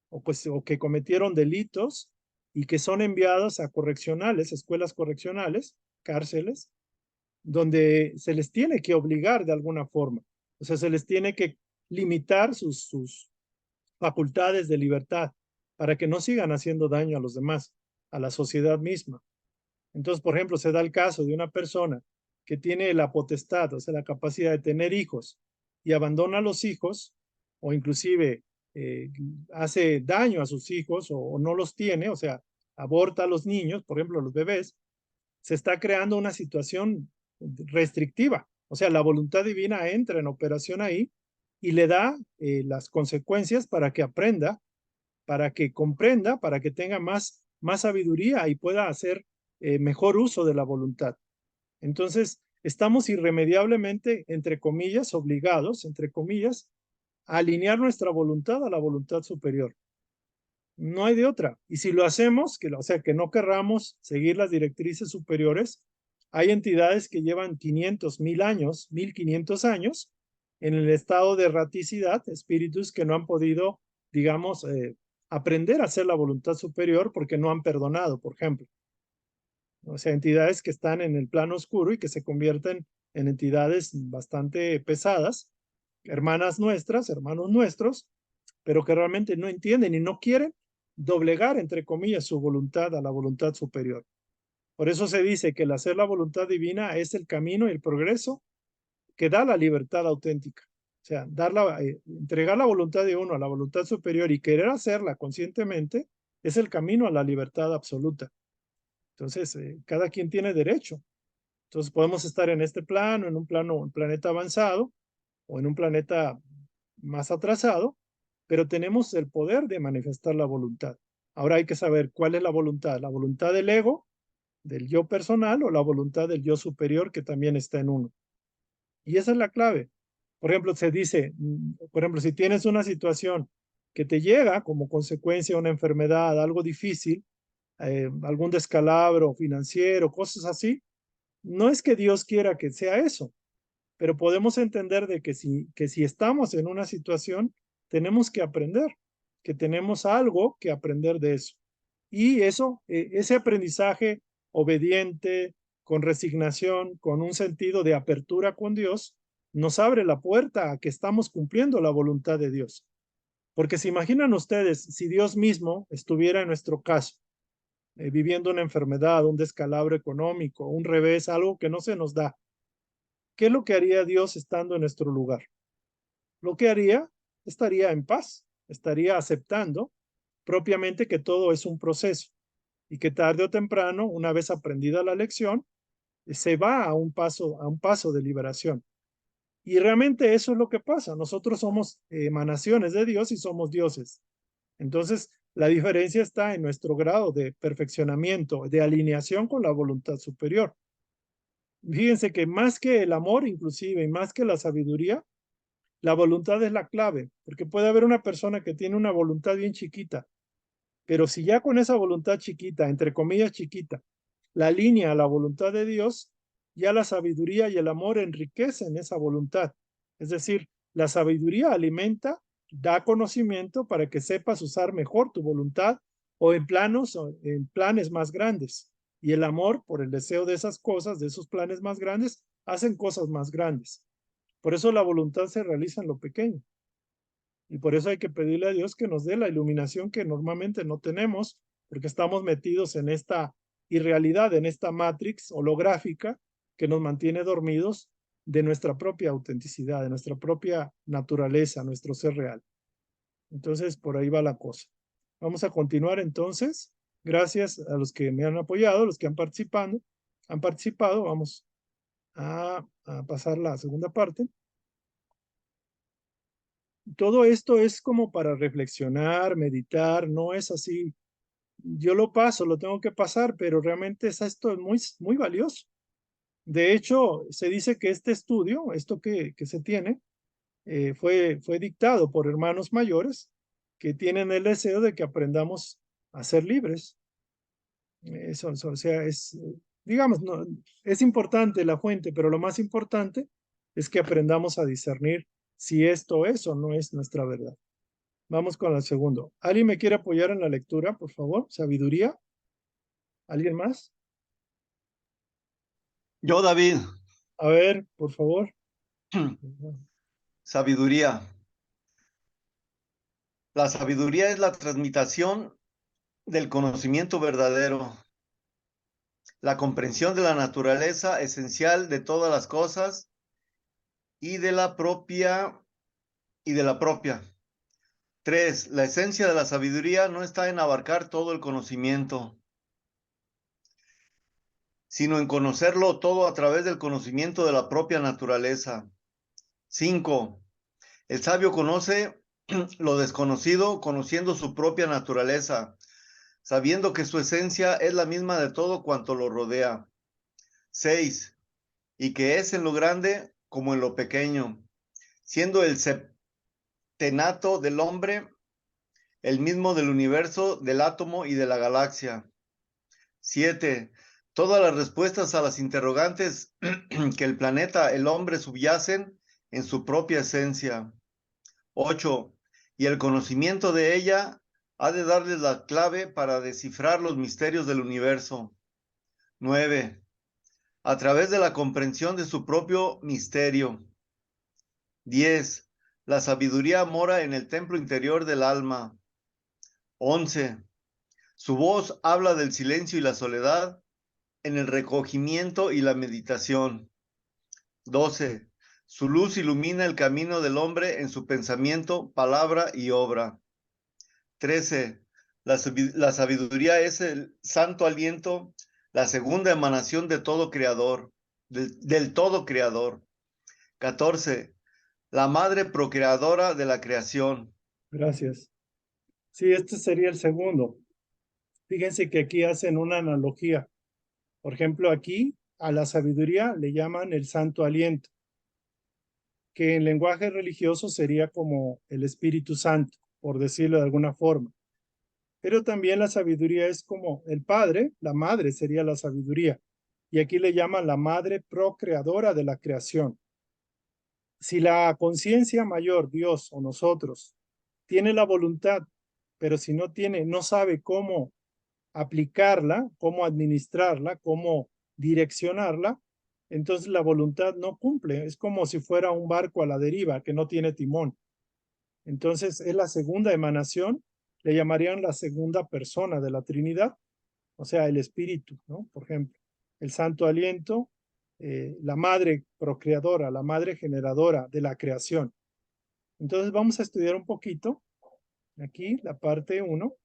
o que cometieron delitos y que son enviadas a correccionales, escuelas correccionales, cárceles, donde se les tiene que obligar de alguna forma. O sea, se les tiene que limitar sus facultades de libertad para que no sigan haciendo daño a los demás, a la sociedad misma. Entonces, por ejemplo, se da el caso de una persona que tiene la potestad, o sea, la capacidad de tener hijos y abandona a los hijos o inclusive hace daño a sus hijos o no los tiene, o sea, aborta a los niños, por ejemplo, a los bebés, se está creando una situación restrictiva. O sea, la voluntad divina entra en operación ahí y le da las consecuencias para que aprenda, para que comprenda, para que tenga más sabiduría y pueda hacer mejor uso de la voluntad. Entonces, estamos irremediablemente, entre comillas, obligados, entre comillas, a alinear nuestra voluntad a la voluntad superior. No hay de otra. Y si lo hacemos, o sea, que no querramos seguir las directrices superiores, hay entidades que llevan 500, 1000 años, 1500 años en el estado de erraticidad, espíritus que no han podido, digamos, aprender a hacer la voluntad superior porque no han perdonado, por ejemplo. O sea, entidades que están en el plano oscuro y que se convierten en entidades bastante pesadas, hermanas nuestras, hermanos nuestros, pero que realmente no entienden y no quieren doblegar, entre comillas, su voluntad a la voluntad superior. Por eso se dice que el hacer la voluntad divina es el camino y el progreso que da la libertad auténtica. O sea, entregar la voluntad de uno a la voluntad superior y querer hacerla conscientemente es el camino a la libertad absoluta. Entonces, cada quien tiene derecho. Entonces, podemos estar en este plano, un planeta avanzado o en un planeta más atrasado, pero tenemos el poder de manifestar la voluntad. Ahora hay que saber cuál es la voluntad del ego, del yo personal o la voluntad del yo superior que también está en uno. Y esa es la clave. Por ejemplo, se dice, por ejemplo, si tienes una situación que te llega como consecuencia de una enfermedad, algo difícil, algún descalabro financiero, cosas así, no es que Dios quiera que sea eso, pero podemos entender de que si estamos en una situación, tenemos que aprender, que tenemos algo que aprender de eso. Y eso, ese aprendizaje obediente, con resignación, con un sentido de apertura con Dios, nos abre la puerta a que estamos cumpliendo la voluntad de Dios. Porque se imaginan ustedes, si Dios mismo estuviera en nuestro caso, viviendo una enfermedad, un descalabro económico, un revés, algo que no se nos da, ¿qué es lo que haría Dios estando en nuestro lugar? Lo que haría, estaría en paz, estaría aceptando propiamente que todo es un proceso y que tarde o temprano, una vez aprendida la lección, se va a un paso de liberación. Y realmente eso es lo que pasa. Nosotros somos emanaciones de Dios y somos dioses. Entonces, la diferencia está en nuestro grado de perfeccionamiento, de alineación con la voluntad superior. Fíjense que más que el amor, inclusive, y más que la sabiduría, la voluntad es la clave, porque puede haber una persona que tiene una voluntad bien chiquita, pero si ya con esa voluntad chiquita, entre comillas chiquita, la alinea a la voluntad de Dios, ya la sabiduría y el amor enriquecen esa voluntad. Es decir, la sabiduría alimenta, da conocimiento para que sepas usar mejor tu voluntad o en planes más grandes. Y el amor, por el deseo de esas cosas, de esos planes más grandes, hacen cosas más grandes. Por eso la voluntad se realiza en lo pequeño. Y por eso hay que pedirle a Dios que nos dé la iluminación que normalmente no tenemos, porque estamos metidos en esta irrealidad, en esta matrix holográfica que nos mantiene dormidos de nuestra propia autenticidad, de nuestra propia naturaleza, nuestro ser real. Entonces, por ahí va la cosa. Vamos a continuar entonces. Gracias a los que me han apoyado, los que han participado. Vamos a pasar la segunda parte. Todo esto es como para reflexionar, meditar, no es así. Yo lo paso, lo tengo que pasar, pero realmente esto es muy valioso. De hecho, se dice que este estudio, esto que se tiene, fue dictado por hermanos mayores que tienen el deseo de que aprendamos a ser libres. O sea, digamos, no, es importante la fuente, pero lo más importante es que aprendamos a discernir si esto es o no es nuestra verdad. Vamos con el segundo. ¿Alguien me quiere apoyar en la lectura, por favor? Sabiduría. ¿Alguien más? Yo, David, A ver, por favor. sabiduría. La sabiduría es la transmitación del conocimiento verdadero, la comprensión de la naturaleza esencial de todas las cosas y de la propia. 3. La esencia de la sabiduría no está en abarcar todo el conocimiento, sino en conocerlo todo a través del conocimiento de la propia naturaleza. 5. El sabio conoce lo desconocido, conociendo su propia naturaleza, sabiendo que su esencia es la misma de todo cuanto lo rodea. 6. Y que es en lo grande como en lo pequeño, siendo el septenato del hombre el mismo del universo, del átomo y de la galaxia. 7. Todas las respuestas a las interrogantes que el planeta, el hombre subyacen en su propia esencia. 8. Y el conocimiento de ella ha de darles la clave para descifrar los misterios del universo. 9. A través de la comprensión de su propio misterio. 10. La sabiduría mora en el templo interior del alma. 11. Su voz habla del silencio y la soledad en el recogimiento y la meditación. 12. Su luz ilumina el camino del hombre en su pensamiento, palabra y obra. 13. La sabiduría es el santo aliento, la segunda emanación de todo creador, del todo creador. 14. La madre procreadora de la creación. Gracias. Sí, este sería el segundo. Fíjense que aquí hacen una analogía. Por ejemplo, aquí a la sabiduría le llaman el santo aliento, que en lenguaje religioso sería como el Espíritu Santo, por decirlo de alguna forma. Pero también la sabiduría es como el padre, la madre sería la sabiduría. Y aquí le llaman la madre procreadora de la creación. si la conciencia mayor, Dios o nosotros, tiene la voluntad, pero si no tiene, no sabe cómo aplicarla, cómo administrarla, cómo direccionarla, entonces la voluntad no cumple. Es como si fuera un barco a la deriva que no tiene timón. Entonces es la segunda emanación, le llamarían la segunda persona de la Trinidad, o sea, el Espíritu, ¿no? Por ejemplo, el Santo Aliento, la madre procreadora, la madre generadora de la creación. Entonces vamos a estudiar un poquito aquí la parte 1.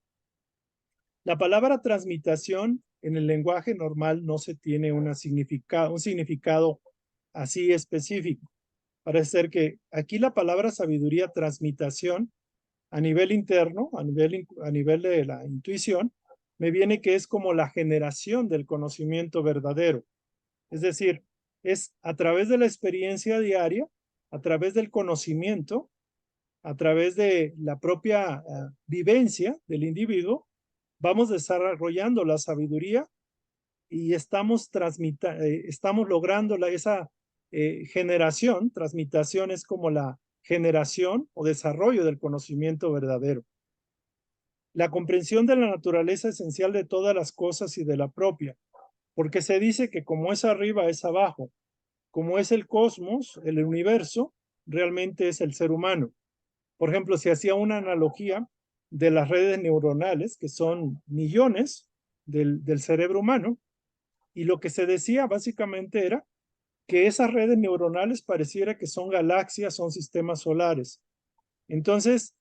La palabra transmitación en el lenguaje normal no se tiene un significado así específico. Parece ser que aquí la palabra sabiduría, transmitación, a nivel interno, a nivel de la intuición, me viene que es como la generación del conocimiento verdadero. Es decir, es a través de la experiencia diaria, a través del conocimiento, a través de la propia vivencia del individuo, vamos desarrollando la sabiduría y estamos logrando esa generación. Transmitación es como la generación o desarrollo del conocimiento verdadero. La comprensión de la naturaleza esencial de todas las cosas y de la propia, porque se dice que como es arriba es abajo, como es el cosmos, el universo, realmente es el ser humano. Por ejemplo, si hacía una analogía de las redes neuronales, que son millones del cerebro humano, y lo que se decía básicamente era que esas redes neuronales pareciera que son galaxias, son sistemas solares. Entonces,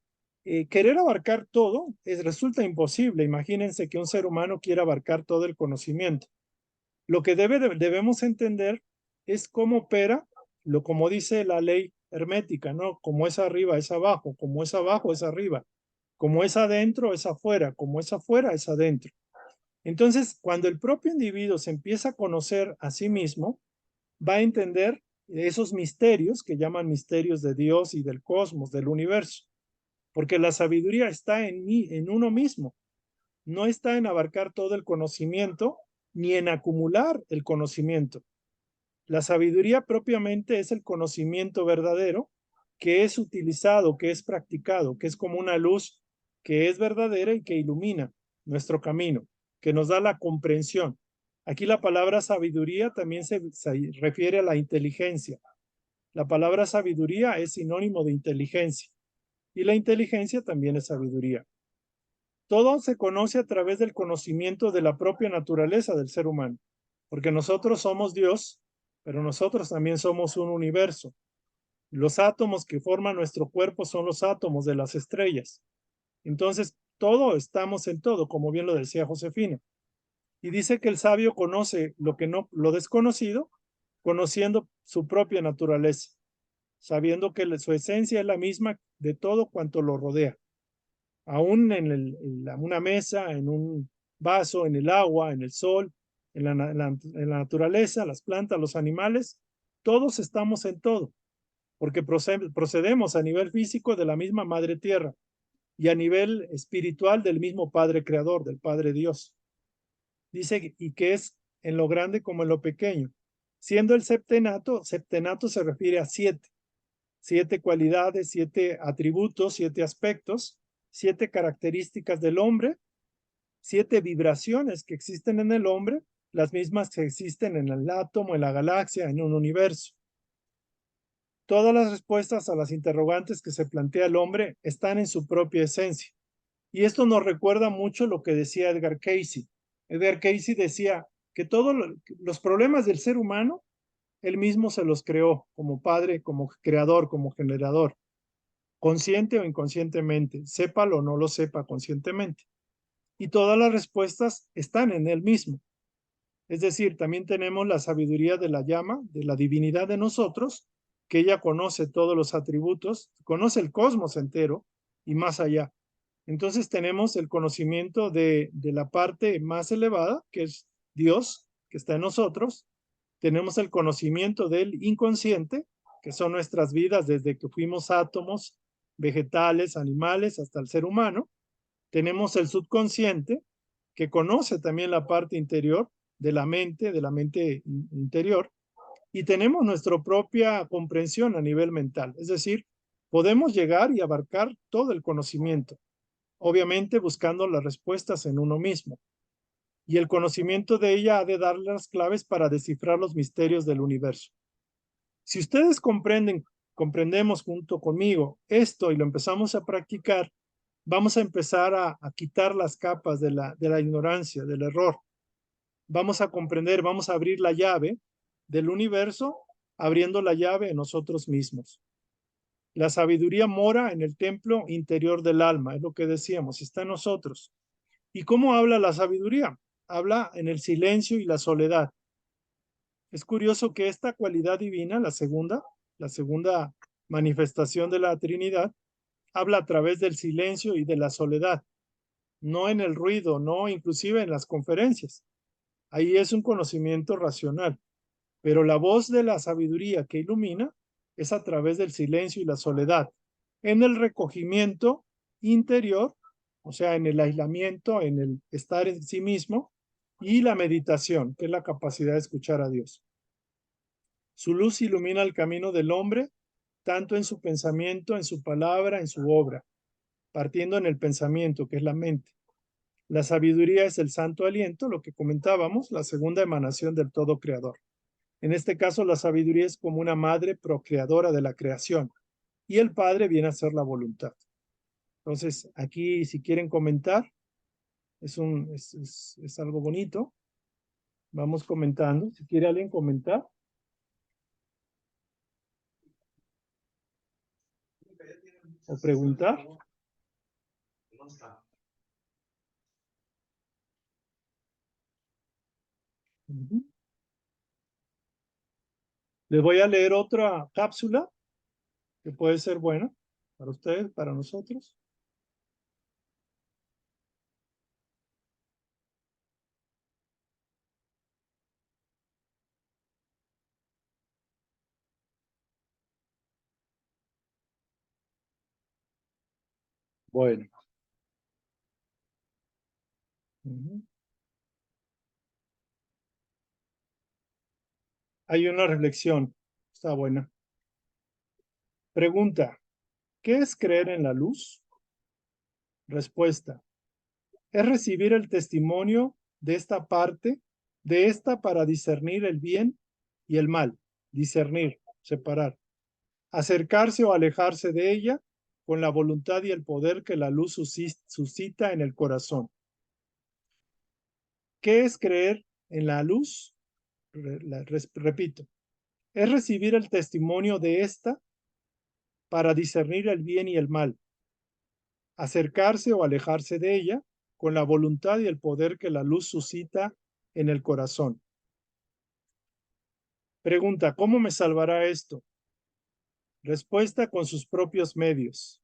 querer abarcar todo resulta imposible. Imagínense que un ser humano quiera abarcar todo el conocimiento. Lo que debemos entender es cómo opera, como dice la ley hermética, ¿no? Como es arriba es abajo, como es abajo es arriba, como es adentro es afuera, como es afuera es adentro. Entonces, cuando el propio individuo se empieza a conocer a sí mismo, va a entender esos misterios que llaman misterios de Dios y del cosmos, del universo, porque la sabiduría está en uno mismo, no está en abarcar todo el conocimiento ni en acumular el conocimiento. La sabiduría propiamente es el conocimiento verdadero que es utilizado, que es practicado, que es como una luz que es verdadera y que ilumina nuestro camino, que nos da la comprensión. Aquí la palabra sabiduría también se refiere a la inteligencia. La palabra sabiduría es sinónimo de inteligencia y la inteligencia también es sabiduría. Todo se conoce a través del conocimiento de la propia naturaleza del ser humano, porque nosotros somos Dios, pero nosotros también somos un universo. Los átomos que forman nuestro cuerpo son los átomos de las estrellas. Entonces, todo estamos en todo, como bien lo decía Josefina. Y dice que el sabio conoce lo desconocido, conociendo su propia naturaleza, sabiendo que su esencia es la misma de todo cuanto lo rodea. Aún en una mesa, en un vaso, en el agua, en el sol, en la naturaleza, las plantas, los animales, todos estamos en todo, porque procedemos a nivel físico de la misma Madre Tierra y a nivel espiritual del mismo Padre Creador, del Padre Dios. Dice, y que es en lo grande como en lo pequeño. Siendo el septenato se refiere a siete cualidades, 7 atributos, 7 aspectos, 7 características del hombre, 7 vibraciones que existen en el hombre, las mismas que existen en el átomo, en la galaxia, en un universo. Todas las respuestas a las interrogantes que se plantea el hombre están en su propia esencia. Y esto nos recuerda mucho lo que decía Edgar Cayce. Edgar Cayce decía que todos los problemas del ser humano, él mismo se los creó como padre, como creador, como generador, consciente o inconscientemente, sépalo o no lo sepa conscientemente. Y todas las respuestas están en él mismo. Es decir, también tenemos la sabiduría de la llama, de la divinidad de nosotros, que ella conoce todos los atributos, conoce el cosmos entero y más allá. Entonces tenemos el conocimiento de la parte más elevada, que es Dios, que está en nosotros. Tenemos el conocimiento del inconsciente, que son nuestras vidas desde que fuimos átomos, vegetales, animales, hasta el ser humano. Tenemos el subconsciente, que conoce también la parte interior de la mente interior. y tenemos nuestra propia comprensión a nivel mental. Es decir, podemos llegar y abarcar todo el conocimiento, obviamente buscando las respuestas en uno mismo. Y el conocimiento de ella ha de darle las claves para descifrar los misterios del universo. Si ustedes comprendemos junto conmigo esto y lo empezamos a practicar, vamos a empezar a quitar las capas de la ignorancia, del error. Vamos a comprender, vamos a abrir la llave del universo, abriendo la llave en nosotros mismos. La sabiduría mora en el templo interior del alma, es lo que decíamos, está en nosotros. ¿Y cómo habla la sabiduría? Habla en el silencio y la soledad. Es curioso que esta cualidad divina, la segunda manifestación de la Trinidad, habla a través del silencio y de la soledad, no en el ruido, no inclusive en las conferencias. Ahí es un conocimiento racional, pero la voz de la sabiduría que ilumina es a través del silencio y la soledad, en el recogimiento interior, o sea, en el aislamiento, en el estar en sí mismo, y la meditación, que es la capacidad de escuchar a Dios. Su luz ilumina el camino del hombre, tanto en su pensamiento, en su palabra, en su obra, partiendo en el pensamiento, que es la mente. La sabiduría es el santo aliento, lo que comentábamos, la segunda emanación del todo creador. En este caso, la sabiduría es como una madre procreadora de la creación y el padre viene a ser la voluntad. Entonces, aquí, si quieren comentar, es algo bonito. Vamos comentando. Si quiere alguien comentar. O preguntar. Les voy a leer otra cápsula que puede ser buena para ustedes, para nosotros. Bueno. Hay una reflexión. Está buena. Pregunta. ¿Qué es creer en la luz? Respuesta. Es recibir el testimonio de esta para discernir el bien y el mal. Discernir, separar. Acercarse o alejarse de ella con la voluntad y el poder que la luz suscita en el corazón. ¿Qué es creer en la luz? Repito. Es recibir el testimonio de esta para discernir el bien y el mal. Acercarse o alejarse de ella con la voluntad y el poder que la luz suscita en el corazón. Pregunta, ¿cómo me salvará esto? Respuesta, con sus propios medios.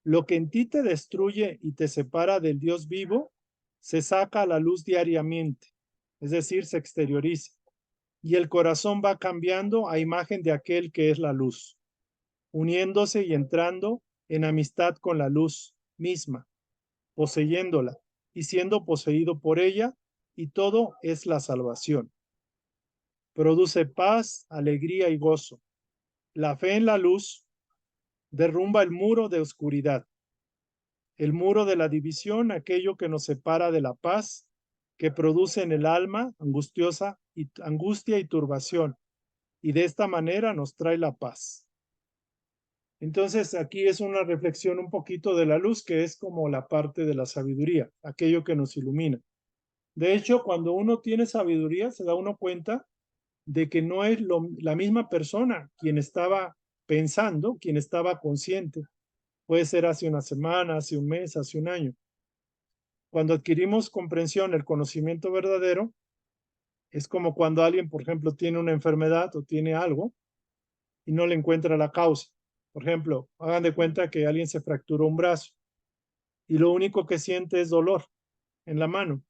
Lo que en ti te destruye y te separa del Dios vivo, se saca a la luz diariamente, es decir, se exterioriza, y el corazón va cambiando a imagen de aquel que es la luz, uniéndose y entrando en amistad con la luz misma, poseyéndola y siendo poseído por ella, y todo es la salvación. Produce paz, alegría y gozo. La fe en la luz derrumba el muro de oscuridad, el muro de la división, aquello que nos separa de la paz, que produce en el alma angustia y turbación, y de esta manera nos trae la paz. Entonces, aquí es una reflexión un poquito de la luz, que es como la parte de la sabiduría, aquello que nos ilumina. De hecho, cuando uno tiene sabiduría, se da uno cuenta de que no es la misma persona quien estaba pensando, quien estaba consciente. Puede ser hace una semana, hace un mes, hace un año. Cuando adquirimos comprensión, el conocimiento verdadero, es como cuando alguien, por ejemplo, tiene una enfermedad o tiene algo y no le encuentra la causa. Por ejemplo, hagan de cuenta que alguien se fracturó un brazo y lo único que siente es dolor en la mano.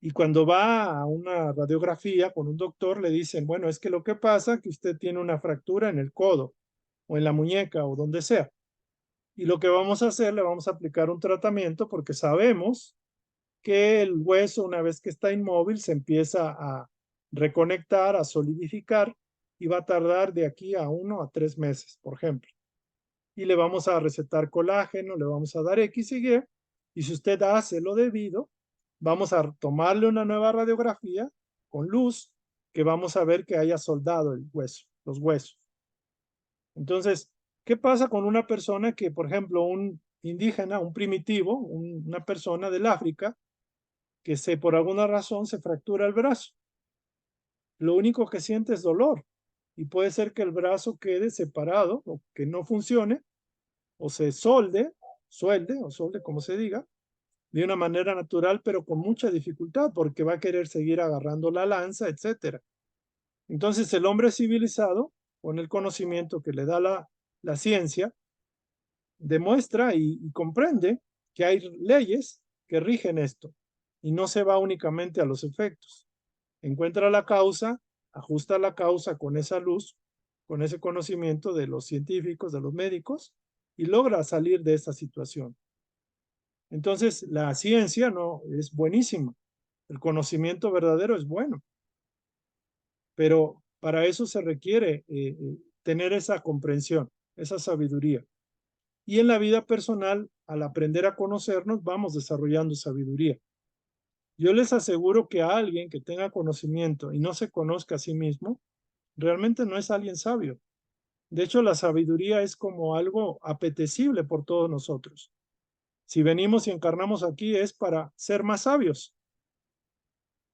Y cuando va a una radiografía con un doctor, le dicen, bueno, es que lo que pasa es que usted tiene una fractura en el codo o en la muñeca o donde sea. Y lo que vamos a hacer, le vamos a aplicar un tratamiento porque sabemos que el hueso, una vez que está inmóvil, se empieza reconectar, a solidificar, y va a tardar de aquí a 1 a 3 meses, por ejemplo. Y le vamos a recetar colágeno, le vamos a dar X y Y, y si usted hace lo debido, vamos a tomarle una nueva radiografía con luz, que vamos a ver que haya soldado el hueso, los huesos. Entonces, ¿qué pasa con una persona que, por ejemplo, un indígena, un primitivo, una persona del África, que por alguna razón se fractura el brazo? Lo único que siente es dolor, y puede ser que el brazo quede separado o que no funcione, o se suelde, como se diga, de una manera natural, pero con mucha dificultad, porque va a querer seguir agarrando la lanza, etcétera. Entonces, el hombre civilizado, con el conocimiento que le da la ciencia, demuestra y comprende que hay leyes que rigen esto, y no se va únicamente a los efectos. Encuentra la causa, ajusta la causa con esa luz, con ese conocimiento de los científicos, de los médicos, y logra salir de esta situación. Entonces, la ciencia no es buenísima, el conocimiento verdadero es bueno, pero para eso se requiere tener esa comprensión, esa sabiduría. Y en la vida personal, al aprender a conocernos, vamos desarrollando sabiduría. Yo les aseguro que a alguien que tenga conocimiento y no se conozca a sí mismo, realmente no es alguien sabio. De hecho, la sabiduría es como algo apetecible por todos nosotros. Si venimos y encarnamos aquí es para ser más sabios.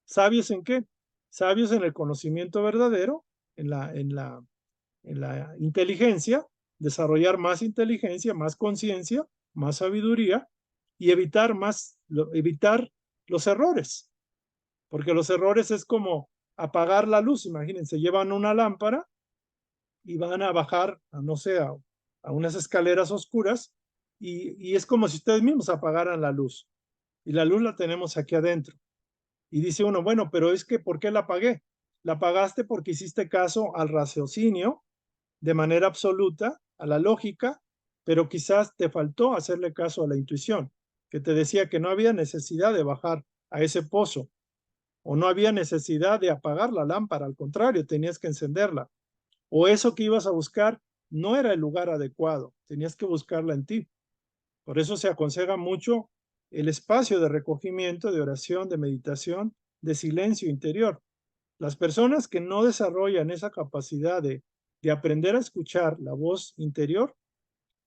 ¿Sabios en qué? Sabios en el conocimiento verdadero, en la inteligencia, desarrollar más inteligencia, más conciencia, más sabiduría y evitar los errores. Porque los errores es como apagar la luz. Imagínense, llevan una lámpara y van a bajar, no sé, a unas escaleras oscuras y es como si ustedes mismos apagaran la luz. Y la luz la tenemos aquí adentro. Y dice uno, bueno, pero es que ¿por qué la apagué? La apagaste porque hiciste caso al raciocinio de manera absoluta, a la lógica, pero quizás te faltó hacerle caso a la intuición, que te decía que no había necesidad de bajar a ese pozo o no había necesidad de apagar la lámpara, al contrario, tenías que encenderla. O eso que ibas a buscar no era el lugar adecuado, tenías que buscarla en ti. Por eso se aconseja mucho el espacio de recogimiento, de oración, de meditación, de silencio interior. Las personas que no desarrollan esa capacidad de aprender a escuchar la voz interior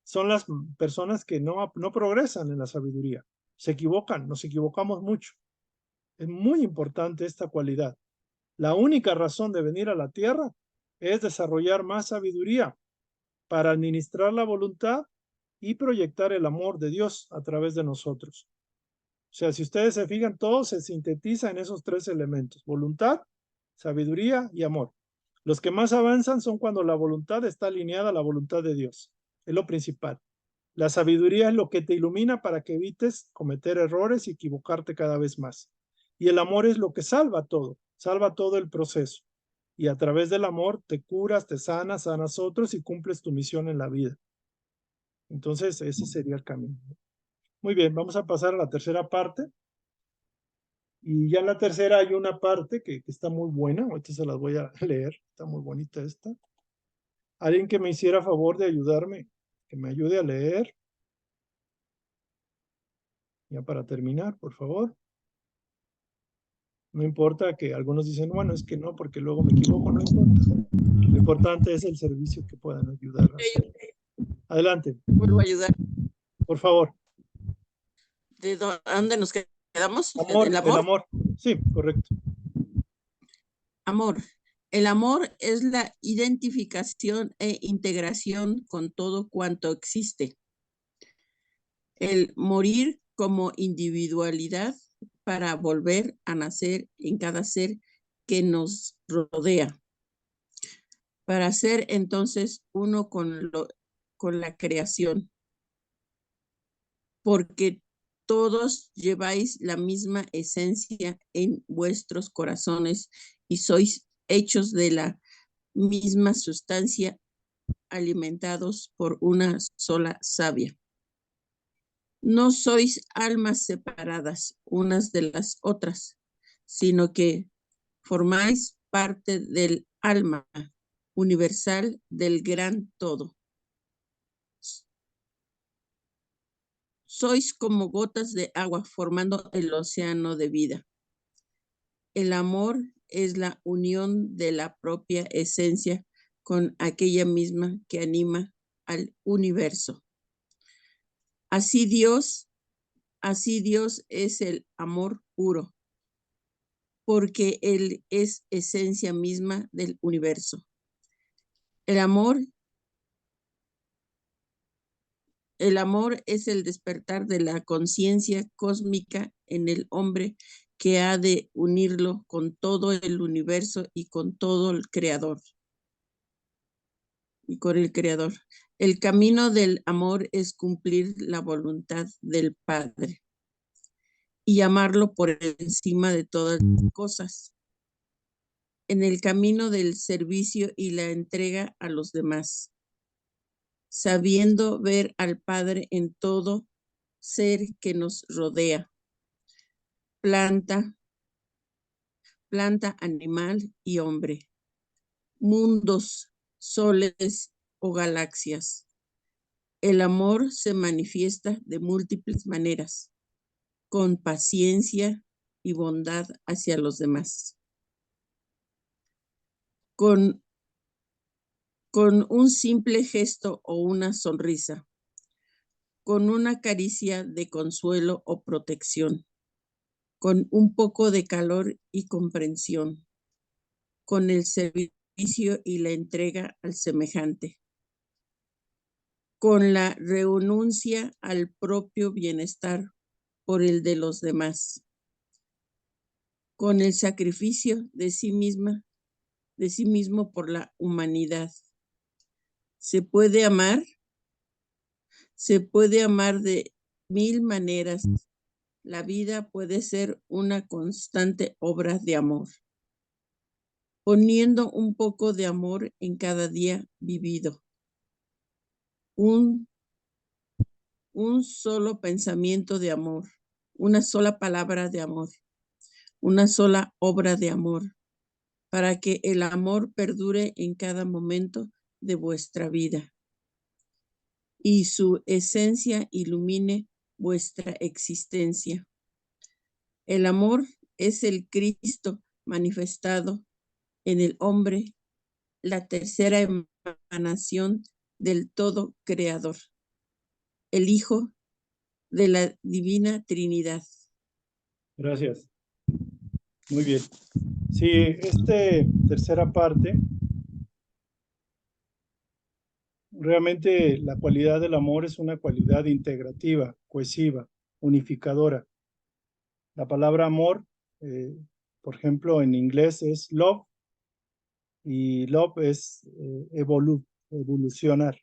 son las personas que no progresan en la sabiduría. Se equivocan, nos equivocamos mucho. Es muy importante esta cualidad. La única razón de venir a la tierra es desarrollar más sabiduría para administrar la voluntad y proyectar el amor de Dios a través de nosotros. O sea, si ustedes se fijan, todo se sintetiza en esos tres elementos: voluntad, sabiduría y amor. Los que más avanzan son cuando la voluntad está alineada a la voluntad de Dios. Es lo principal. La sabiduría es lo que te ilumina para que evites cometer errores y equivocarte cada vez más. Y el amor es lo que salva todo el proceso. Y a través del amor te curas, te sanas, sanas otros y cumples tu misión en la vida. Entonces, ese sería el camino. Muy bien, vamos a pasar a la tercera parte. Y ya en la tercera hay una parte que está muy buena. Ahorita se las voy a leer. Está muy bonita esta. Alguien que me hiciera favor de ayudarme, que me ayude a leer. Ya para terminar, por favor. No importa que algunos dicen, bueno, es que no, porque luego me equivoco, no importa. Lo importante es el servicio que puedan ayudar. Adelante. Vuelvo a ayudar. Por favor. ¿De dónde nos quedamos? Amor, ¿El el amor? amor. Sí, correcto. Amor. El amor es la identificación e integración con todo cuanto existe. El morir como individualidad para volver a nacer en cada ser que nos rodea. Para ser entonces uno con la creación. Porque todos lleváis la misma esencia en vuestros corazones y sois hechos de la misma sustancia, alimentados por una sola savia. No sois almas separadas unas de las otras, sino que formáis parte del alma universal del gran todo. Sois como gotas de agua formando el océano de vida. El amor es la unión de la propia esencia con aquella misma que anima al universo. Así Dios es el amor puro, porque Él es esencia misma del universo. El amor es el despertar de la conciencia cósmica en el hombre que ha de unirlo con todo el universo y con todo el creador. Y con el creador. El camino del amor es cumplir la voluntad del Padre y amarlo por encima de todas las cosas. En el camino del servicio y la entrega a los demás, sabiendo ver al Padre en todo ser que nos rodea, planta, animal y hombre, mundos, soles o galaxias. El amor se manifiesta de múltiples maneras, con paciencia y bondad hacia los demás. Con un simple gesto o una sonrisa, con una caricia de consuelo o protección, con un poco de calor y comprensión, con el servicio y la entrega al semejante, con la renuncia al propio bienestar por el de los demás, con el sacrificio de sí mismo por la humanidad. Se puede amar de 1000 maneras. La vida puede ser una constante obra de amor, poniendo un poco de amor en cada día vivido. Un solo pensamiento de amor, una sola palabra de amor, una sola obra de amor, para que el amor perdure en cada momento de vuestra vida y su esencia ilumine vuestra existencia. El amor es el Cristo manifestado en el hombre, la tercera emanación del todo creador, el Hijo de la Divina Trinidad. Gracias. Muy bien. Sí, tercera parte, realmente la cualidad del amor es una cualidad integrativa, cohesiva, unificadora. La palabra amor, por ejemplo, en inglés es love, y love es evolucionar.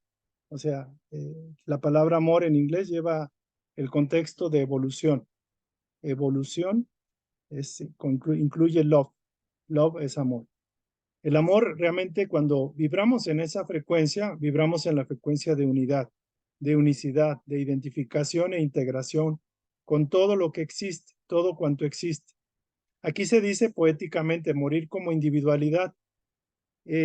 O sea, la palabra amor en inglés lleva el contexto de evolución. Evolución incluye love. Love es amor. El amor realmente, cuando vibramos en esa frecuencia, vibramos en la frecuencia de unidad, de unicidad, de identificación e integración con todo lo que existe, todo cuanto existe. Aquí se dice poéticamente morir como individualidad.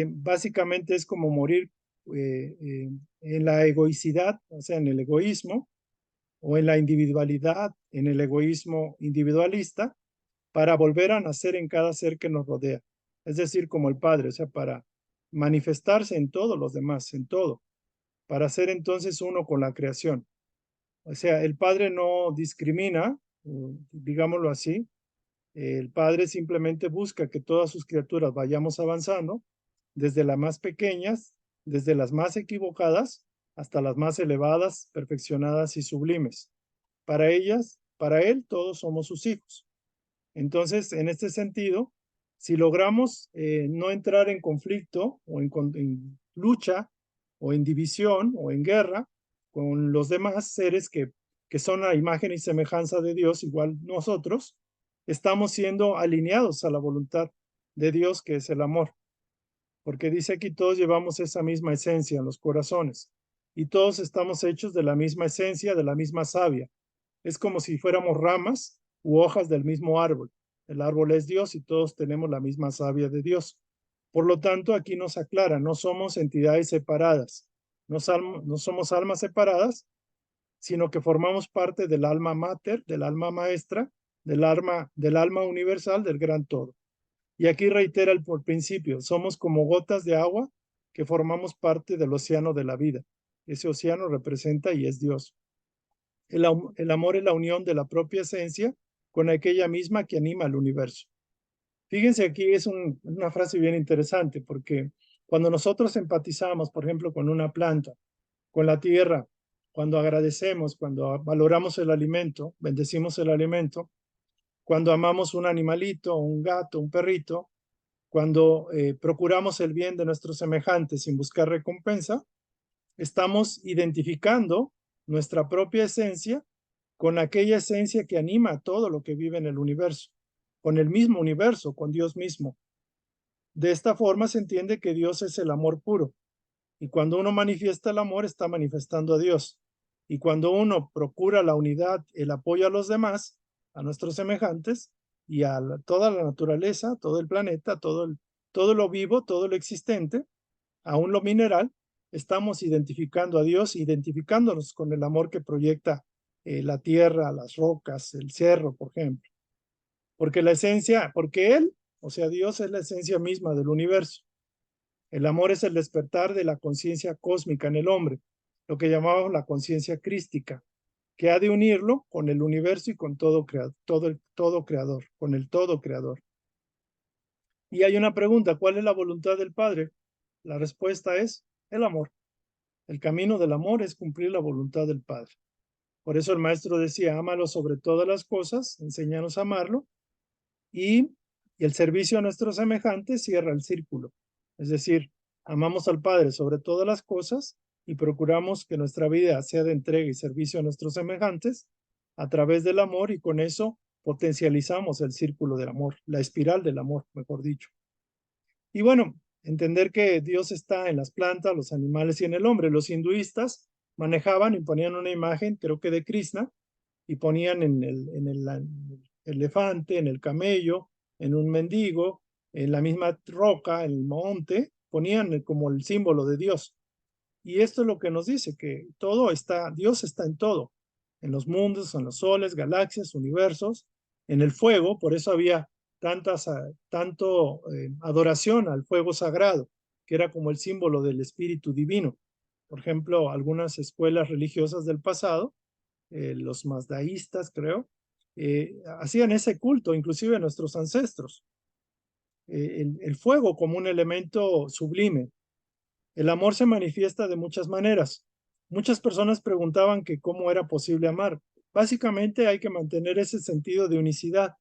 Básicamente es como morir en la egoicidad, o sea, en el egoísmo, o en la individualidad, en el egoísmo individualista, para volver a nacer en cada ser que nos rodea. Es decir, como el Padre, o sea, para manifestarse en todos los demás, en todo, para ser entonces uno con la creación. O sea, el Padre no discrimina, digámoslo así. El Padre simplemente busca que todas sus criaturas vayamos avanzando, desde las más pequeñas, desde las más equivocadas, hasta las más elevadas, perfeccionadas y sublimes. Para ellas, para Él, todos somos sus hijos. Entonces, en este sentido, si logramos no entrar en conflicto o en lucha o en división o en guerra con los demás seres que son a imagen y semejanza de Dios, igual nosotros, estamos siendo alineados a la voluntad de Dios, que es el amor. Porque dice aquí, todos llevamos esa misma esencia en los corazones y todos estamos hechos de la misma esencia, de la misma savia. Es como si fuéramos ramas u hojas del mismo árbol. El árbol es Dios y todos tenemos la misma savia de Dios. Por lo tanto, aquí nos aclara, no somos entidades separadas, no somos almas separadas, sino que formamos parte del alma mater, del alma maestra, del alma universal, del gran todo. Y aquí reitera el principio, somos como gotas de agua que formamos parte del océano de la vida. Ese océano representa y es Dios. El amor es la unión de la propia esencia con aquella misma que anima al universo. Fíjense, aquí es una frase bien interesante, porque cuando nosotros empatizamos, por ejemplo, con una planta, con la tierra, cuando agradecemos, cuando valoramos el alimento, bendecimos el alimento, cuando amamos un animalito, un gato, un perrito, cuando procuramos el bien de nuestros semejantes sin buscar recompensa, estamos identificando nuestra propia esencia con aquella esencia que anima a todo lo que vive en el universo, con el mismo universo, con Dios mismo. De esta forma se entiende que Dios es el amor puro, y cuando uno manifiesta el amor está manifestando a Dios. Y cuando uno procura la unidad, el apoyo a los demás, a nuestros semejantes y a toda la naturaleza, todo el planeta, todo lo vivo, todo lo existente, aún lo mineral, estamos identificando a Dios, identificándonos con el amor que proyecta la tierra, las rocas, el cerro, por ejemplo. Porque la esencia, porque Él, o sea, Dios es la esencia misma del universo. El amor es el despertar de la conciencia cósmica en el hombre, lo que llamamos la conciencia crística, que ha de unirlo con el universo y con todo creador, todo creador, con el todo creador. Y hay una pregunta, ¿cuál es la voluntad del Padre? La respuesta es el amor. El camino del amor es cumplir la voluntad del Padre. Por eso el maestro decía, ámalo sobre todas las cosas, enséñanos a amarlo, y el servicio a nuestros semejantes cierra el círculo. Es decir, amamos al Padre sobre todas las cosas y procuramos que nuestra vida sea de entrega y servicio a nuestros semejantes a través del amor, y con eso potencializamos el círculo del amor, la espiral del amor, mejor dicho. Y bueno, entender que Dios está en las plantas, los animales y en el hombre. Los hinduistas manejaban y ponían una imagen, creo que de Krishna, y ponían en el elefante, en el camello, en un mendigo, en la misma roca, en el monte, ponían como el símbolo de Dios. Y esto es lo que nos dice, que todo está, Dios está en todo, en los mundos, en los soles, galaxias, universos, en el fuego. Por eso había tanto adoración al fuego sagrado, que era como el símbolo del espíritu divino. Por ejemplo, algunas escuelas religiosas del pasado, los mazdaístas, creo, hacían ese culto, inclusive nuestros ancestros. El fuego como un elemento sublime. El amor se manifiesta de muchas maneras. Muchas personas preguntaban que cómo era posible amar. Básicamente hay que mantener ese sentido de unicidad,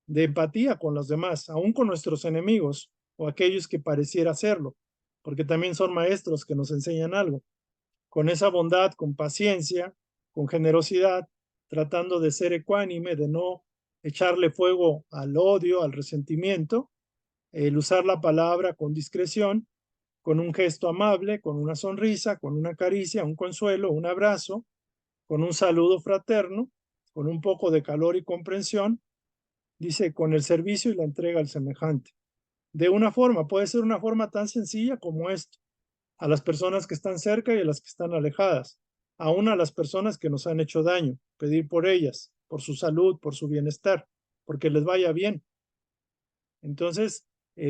de empatía con los demás, aún con nuestros enemigos o aquellos que pareciera hacerlo, porque también son maestros que nos enseñan algo. Con esa bondad, con paciencia, con generosidad, tratando de ser ecuánime, de no echarle fuego al odio, al resentimiento, el usar la palabra con discreción, con un gesto amable, con una sonrisa, con una caricia, un consuelo, un abrazo, con un saludo fraterno, con un poco de calor y comprensión, dice, con el servicio y la entrega al semejante. De una forma, puede ser una forma tan sencilla como esto, a las personas que están cerca y a las que están alejadas, aún a las personas que nos han hecho daño, pedir por ellas, por su salud, por su bienestar, porque les vaya bien. Entonces,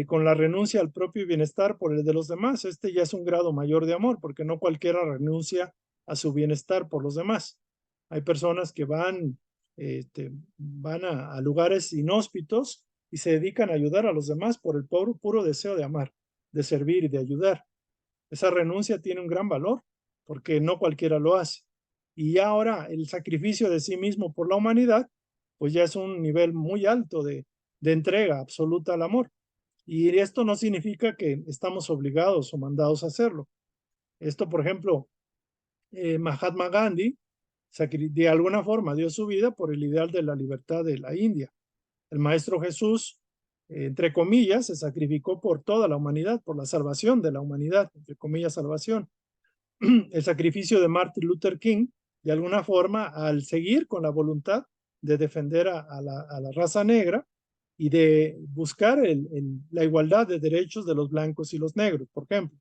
con la renuncia al propio bienestar por el de los demás, este ya es un grado mayor de amor, porque no cualquiera renuncia a su bienestar por los demás. Hay personas que van a lugares inhóspitos y se dedican a ayudar a los demás por el puro deseo de amar, de servir y de ayudar. Esa renuncia tiene un gran valor, porque no cualquiera lo hace. Y ahora el sacrificio de sí mismo por la humanidad, pues ya es un nivel muy alto de entrega absoluta al amor. Y esto no significa que estamos obligados o mandados a hacerlo. Esto, por ejemplo, Mahatma Gandhi de alguna forma dio su vida por el ideal de la libertad de la India. El Maestro Jesús, entre comillas, se sacrificó por toda la humanidad, por la salvación de la humanidad, entre comillas, salvación. El sacrificio de Martin Luther King, de alguna forma, al seguir con la voluntad de defender a la raza negra, y de buscar la igualdad de derechos de los blancos y los negros, por ejemplo.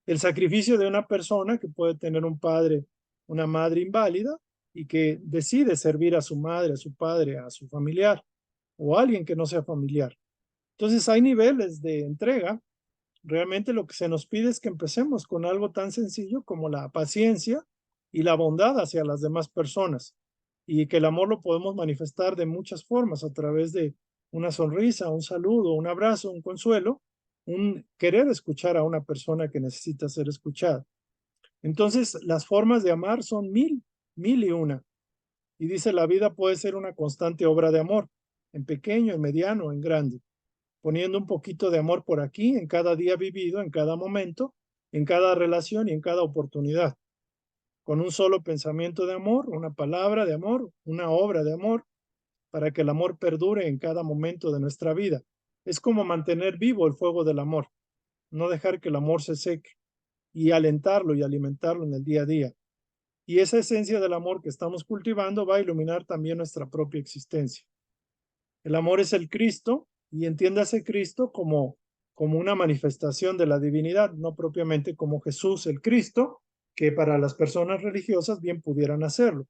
El sacrificio de una persona que puede tener un padre, una madre inválida y que decide servir a su madre, a su padre, a su familiar o a alguien que no sea familiar. Entonces hay niveles de entrega. Realmente lo que se nos pide es que empecemos con algo tan sencillo como la paciencia y la bondad hacia las demás personas y que el amor lo podemos manifestar de muchas formas a través de una sonrisa, un saludo, un abrazo, un consuelo, un querer escuchar a una persona que necesita ser escuchada. Entonces, las formas de amar son mil y una. Y dice, la vida puede ser una constante obra de amor, en pequeño, en mediano, en grande, poniendo un poquito de amor por aquí, en cada día vivido, en cada momento, en cada relación y en cada oportunidad. Con un solo pensamiento de amor, una palabra de amor, una obra de amor, para que el amor perdure en cada momento de nuestra vida. Es como mantener vivo el fuego del amor, no dejar que el amor se seque y alentarlo y alimentarlo en el día a día. Y esa esencia del amor que estamos cultivando va a iluminar también nuestra propia existencia. El amor es el Cristo y entiéndase Cristo como una manifestación de la divinidad, no propiamente como Jesús el Cristo, que para las personas religiosas bien pudieran hacerlo.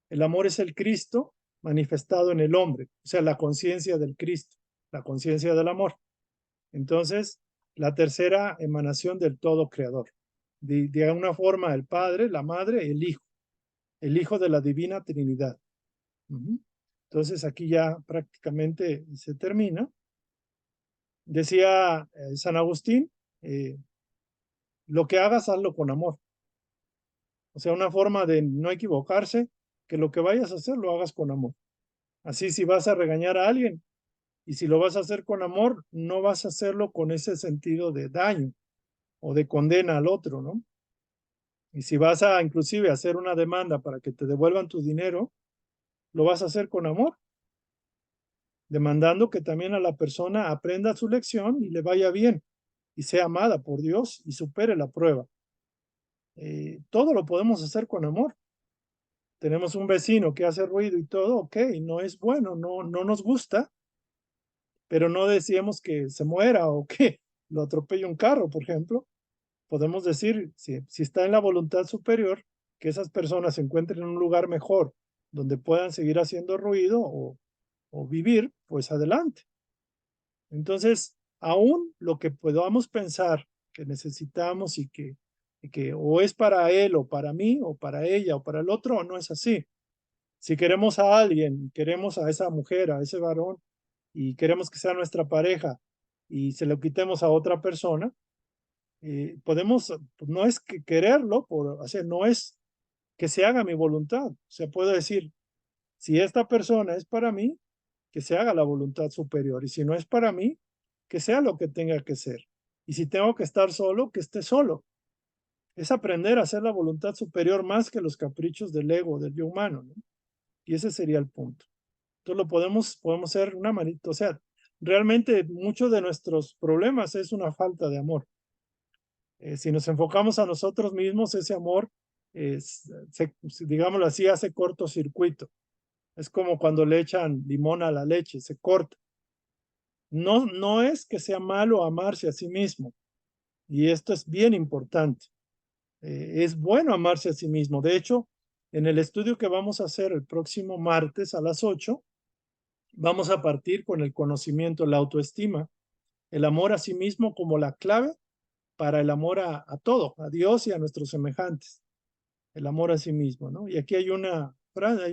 El amor es el Cristo manifestado en el hombre, o sea, la conciencia del Cristo, la conciencia del amor. Entonces, la tercera emanación del todo creador. De alguna forma, el Padre, la Madre, el Hijo de la Divina Trinidad. Entonces, aquí ya prácticamente se termina. Decía San Agustín, lo que hagas, hazlo con amor. O sea, una forma de no equivocarse, que lo que vayas a hacer, lo hagas con amor. Así, si vas a regañar a alguien y si lo vas a hacer con amor, no vas a hacerlo con ese sentido de daño o de condena al otro, ¿no? Y si vas a inclusive hacer una demanda para que te devuelvan tu dinero, lo vas a hacer con amor, demandando que también a la persona aprenda su lección y le vaya bien y sea amada por Dios y supere la prueba. Todo lo podemos hacer con amor. Tenemos un vecino que hace ruido y todo, ok, no es bueno, no nos gusta, pero no decíamos que se muera o que lo atropelle un carro, por ejemplo. Podemos decir, si está en la voluntad superior, que esas personas se encuentren en un lugar mejor, donde puedan seguir haciendo ruido o vivir, pues adelante. Entonces, aún lo que podamos pensar que necesitamos y que o es para él o para mí o para ella o para el otro, no es así. Si queremos a alguien, queremos a esa mujer, a ese varón y queremos que sea nuestra pareja y se lo quitemos a otra persona, podemos, no es que quererlo, o sea, no es que se haga mi voluntad. O sea, puedo decir, si esta persona es para mí, que se haga la voluntad superior. Y si no es para mí, que sea lo que tenga que ser. Y si tengo que estar solo, que esté solo. Es aprender a hacer la voluntad superior más que los caprichos del ego, del yo humano, ¿no? Y ese sería el punto. Entonces lo podemos ser una manita. O sea, realmente muchos de nuestros problemas es una falta de amor. Si nos enfocamos a nosotros mismos, ese amor, digámoslo así, hace cortocircuito. Es como cuando le echan limón a la leche, se corta. No es que sea malo amarse a sí mismo, y esto es bien importante. Es bueno amarse a sí mismo. De hecho, en el estudio que vamos a hacer el próximo martes a las 8, vamos a partir con el conocimiento, la autoestima, el amor a sí mismo como la clave para el amor a todo, a Dios y a nuestros semejantes. El amor a sí mismo, ¿no? Y aquí hay una frase,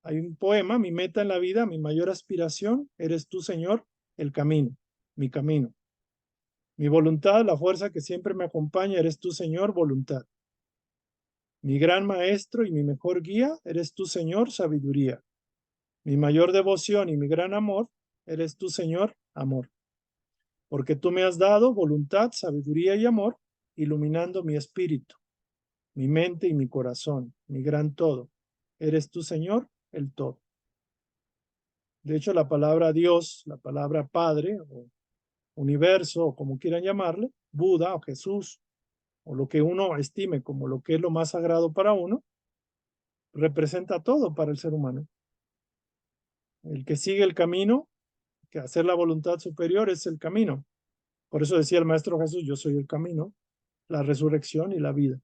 hay un poema: mi meta en la vida, mi mayor aspiración, eres tú, Señor, el camino, mi camino. Mi voluntad, la fuerza que siempre me acompaña, eres tú, Señor, voluntad. Mi gran maestro y mi mejor guía, eres tú, Señor, sabiduría. Mi mayor devoción y mi gran amor, eres tú, Señor, amor. Porque tú me has dado voluntad, sabiduría y amor, iluminando mi espíritu, mi mente y mi corazón, mi gran todo. Eres tú, Señor, el todo. De hecho, la palabra Dios, la palabra Padre o universo, o como quieran llamarle, Buda o Jesús, o lo que uno estime como lo que es lo más sagrado para uno, representa todo para el ser humano. El que sigue el camino que hacer la voluntad superior es el camino. Por eso decía el Maestro Jesús, yo soy el camino, la resurrección y la vida.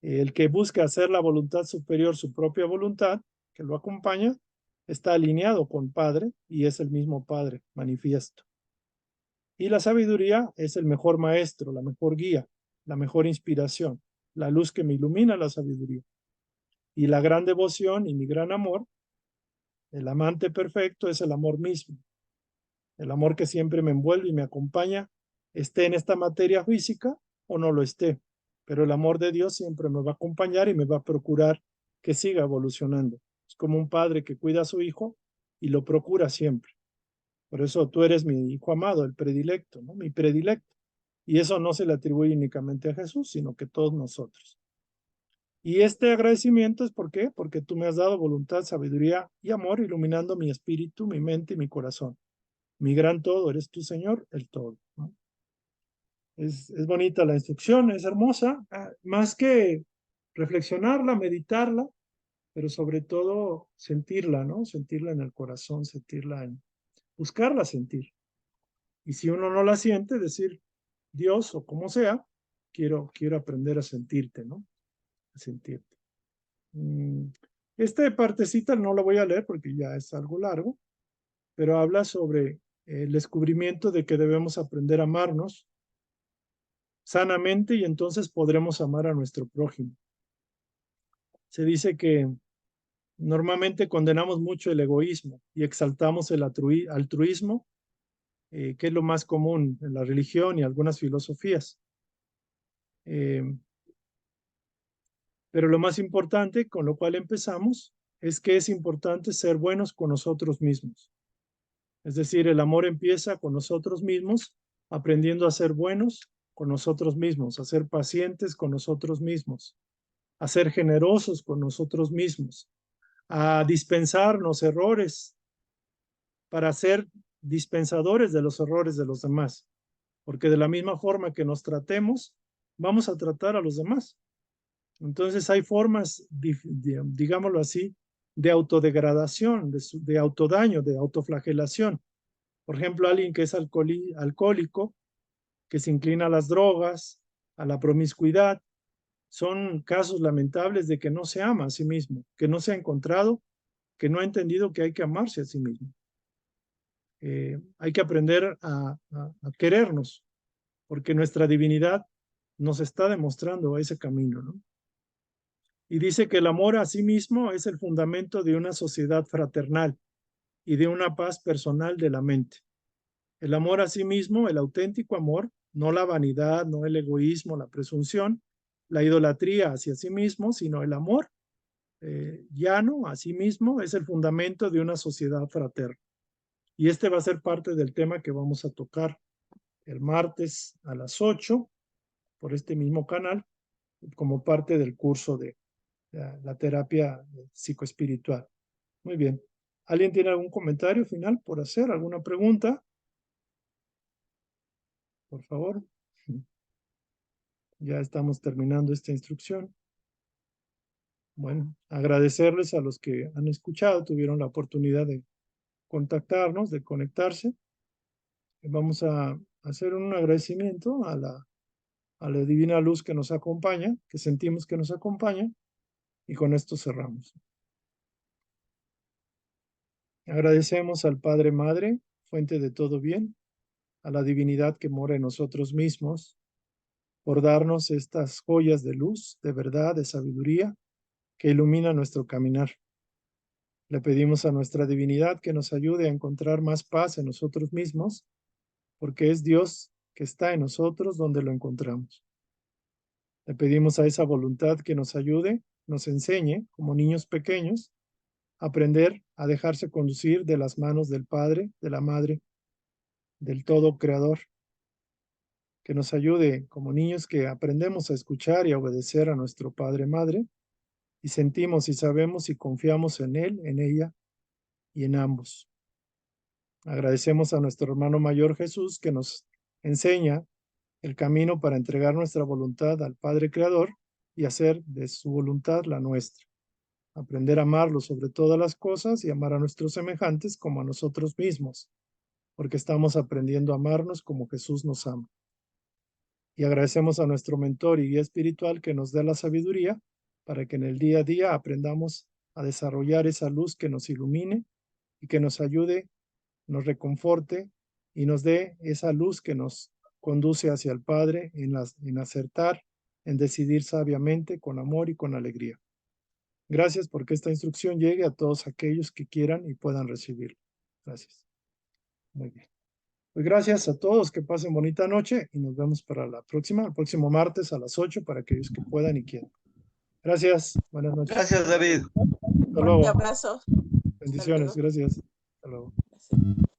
El que busca hacer la voluntad superior, su propia voluntad, que lo acompaña, está alineado con Padre y es el mismo Padre manifiesto. Y la sabiduría es el mejor maestro, la mejor guía, la mejor inspiración, la luz que me ilumina la sabiduría. Y la gran devoción y mi gran amor, el amante perfecto, es el amor mismo. El amor que siempre me envuelve y me acompaña, esté en esta materia física o no lo esté. Pero el amor de Dios siempre me va a acompañar y me va a procurar que siga evolucionando. Es como un padre que cuida a su hijo y lo procura siempre. Por eso tú eres mi hijo amado, el predilecto, ¿no? Mi predilecto. Y eso no se le atribuye únicamente a Jesús, sino que todos nosotros. Y este agradecimiento es ¿por qué? Porque tú me has dado voluntad, sabiduría y amor, iluminando mi espíritu, mi mente y mi corazón. Mi gran todo, eres tú, Señor, el todo, ¿no? Es bonita la instrucción, es hermosa, más que reflexionarla, meditarla, pero sobre todo sentirla, ¿no? Sentirla en el corazón, sentirla buscarla sentir. Y si uno no la siente, decir, Dios o como sea, quiero aprender a sentirte, ¿no? A sentirte. Esta partecita no la voy a leer porque ya es algo largo, pero habla sobre el descubrimiento de que debemos aprender a amarnos sanamente y entonces podremos amar a nuestro prójimo. Se dice que normalmente condenamos mucho el egoísmo y exaltamos el altruismo, que es lo más común en la religión y algunas filosofías. Pero lo más importante, con lo cual empezamos, es que es importante ser buenos con nosotros mismos. Es decir, el amor empieza con nosotros mismos, aprendiendo a ser buenos con nosotros mismos, a ser pacientes con nosotros mismos, a ser generosos con nosotros mismos, a dispensarnos errores para ser dispensadores de los errores de los demás. Porque de la misma forma que nos tratemos, vamos a tratar a los demás. Entonces hay formas, digámoslo así, de autodegradación, de autodaño, de autoflagelación. Por ejemplo, alguien que es alcohólico, que se inclina a las drogas, a la promiscuidad, son casos lamentables de que no se ama a sí mismo, que no se ha encontrado, que no ha entendido que hay que amarse a sí mismo. Hay que aprender a querernos, porque nuestra divinidad nos está demostrando ese camino, ¿no? Y dice que el amor a sí mismo es el fundamento de una sociedad fraternal y de una paz personal de la mente. El amor a sí mismo, el auténtico amor, no la vanidad, no el egoísmo, la presunción, la idolatría hacia sí mismo, sino el amor llano a sí mismo es el fundamento de una sociedad fraterna. Y este va a ser parte del tema que vamos a tocar el martes a las 8 por este mismo canal, como parte del curso de la terapia psicoespiritual. Muy bien. ¿Alguien tiene algún comentario final por hacer? ¿Alguna pregunta? Por favor. Ya estamos terminando esta instrucción. Bueno, agradecerles a los que han escuchado, tuvieron la oportunidad de contactarnos, de conectarse. Vamos a hacer un agradecimiento a la divina luz que nos acompaña, que sentimos que nos acompaña, y con esto cerramos. Agradecemos al Padre Madre, fuente de todo bien, a la divinidad que mora en nosotros mismos, por darnos estas joyas de luz, de verdad, de sabiduría, que ilumina nuestro caminar. Le pedimos a nuestra divinidad que nos ayude a encontrar más paz en nosotros mismos, porque es Dios que está en nosotros donde lo encontramos. Le pedimos a esa voluntad que nos ayude, nos enseñe, como niños pequeños, a aprender a dejarse conducir de las manos del Padre, de la Madre, del Todo Creador. Que nos ayude como niños que aprendemos a escuchar y a obedecer a nuestro Padre Madre, y sentimos y sabemos y confiamos en Él, en ella y en ambos. Agradecemos a nuestro hermano mayor Jesús que nos enseña el camino para entregar nuestra voluntad al Padre Creador y hacer de su voluntad la nuestra. aprender a amarlo sobre todas las cosas y amar a nuestros semejantes como a nosotros mismos, porque estamos aprendiendo a amarnos como Jesús nos ama. Y agradecemos a nuestro mentor y guía espiritual que nos dé la sabiduría para que en el día a día aprendamos a desarrollar esa luz que nos ilumine y que nos ayude, nos reconforte y nos dé esa luz que nos conduce hacia el Padre en acertar, en decidir sabiamente, con amor y con alegría. Gracias porque esta instrucción llegue a todos aquellos que quieran y puedan recibirla. Gracias. Muy bien. Pues gracias a todos, que pasen bonita noche y nos vemos para la próxima, el próximo martes a las 8 para aquellos que puedan y quieran. Gracias, buenas noches. Gracias, David. Hasta Fuerte luego. abrazo. Bendiciones, luego. gracias. Hasta luego. Gracias.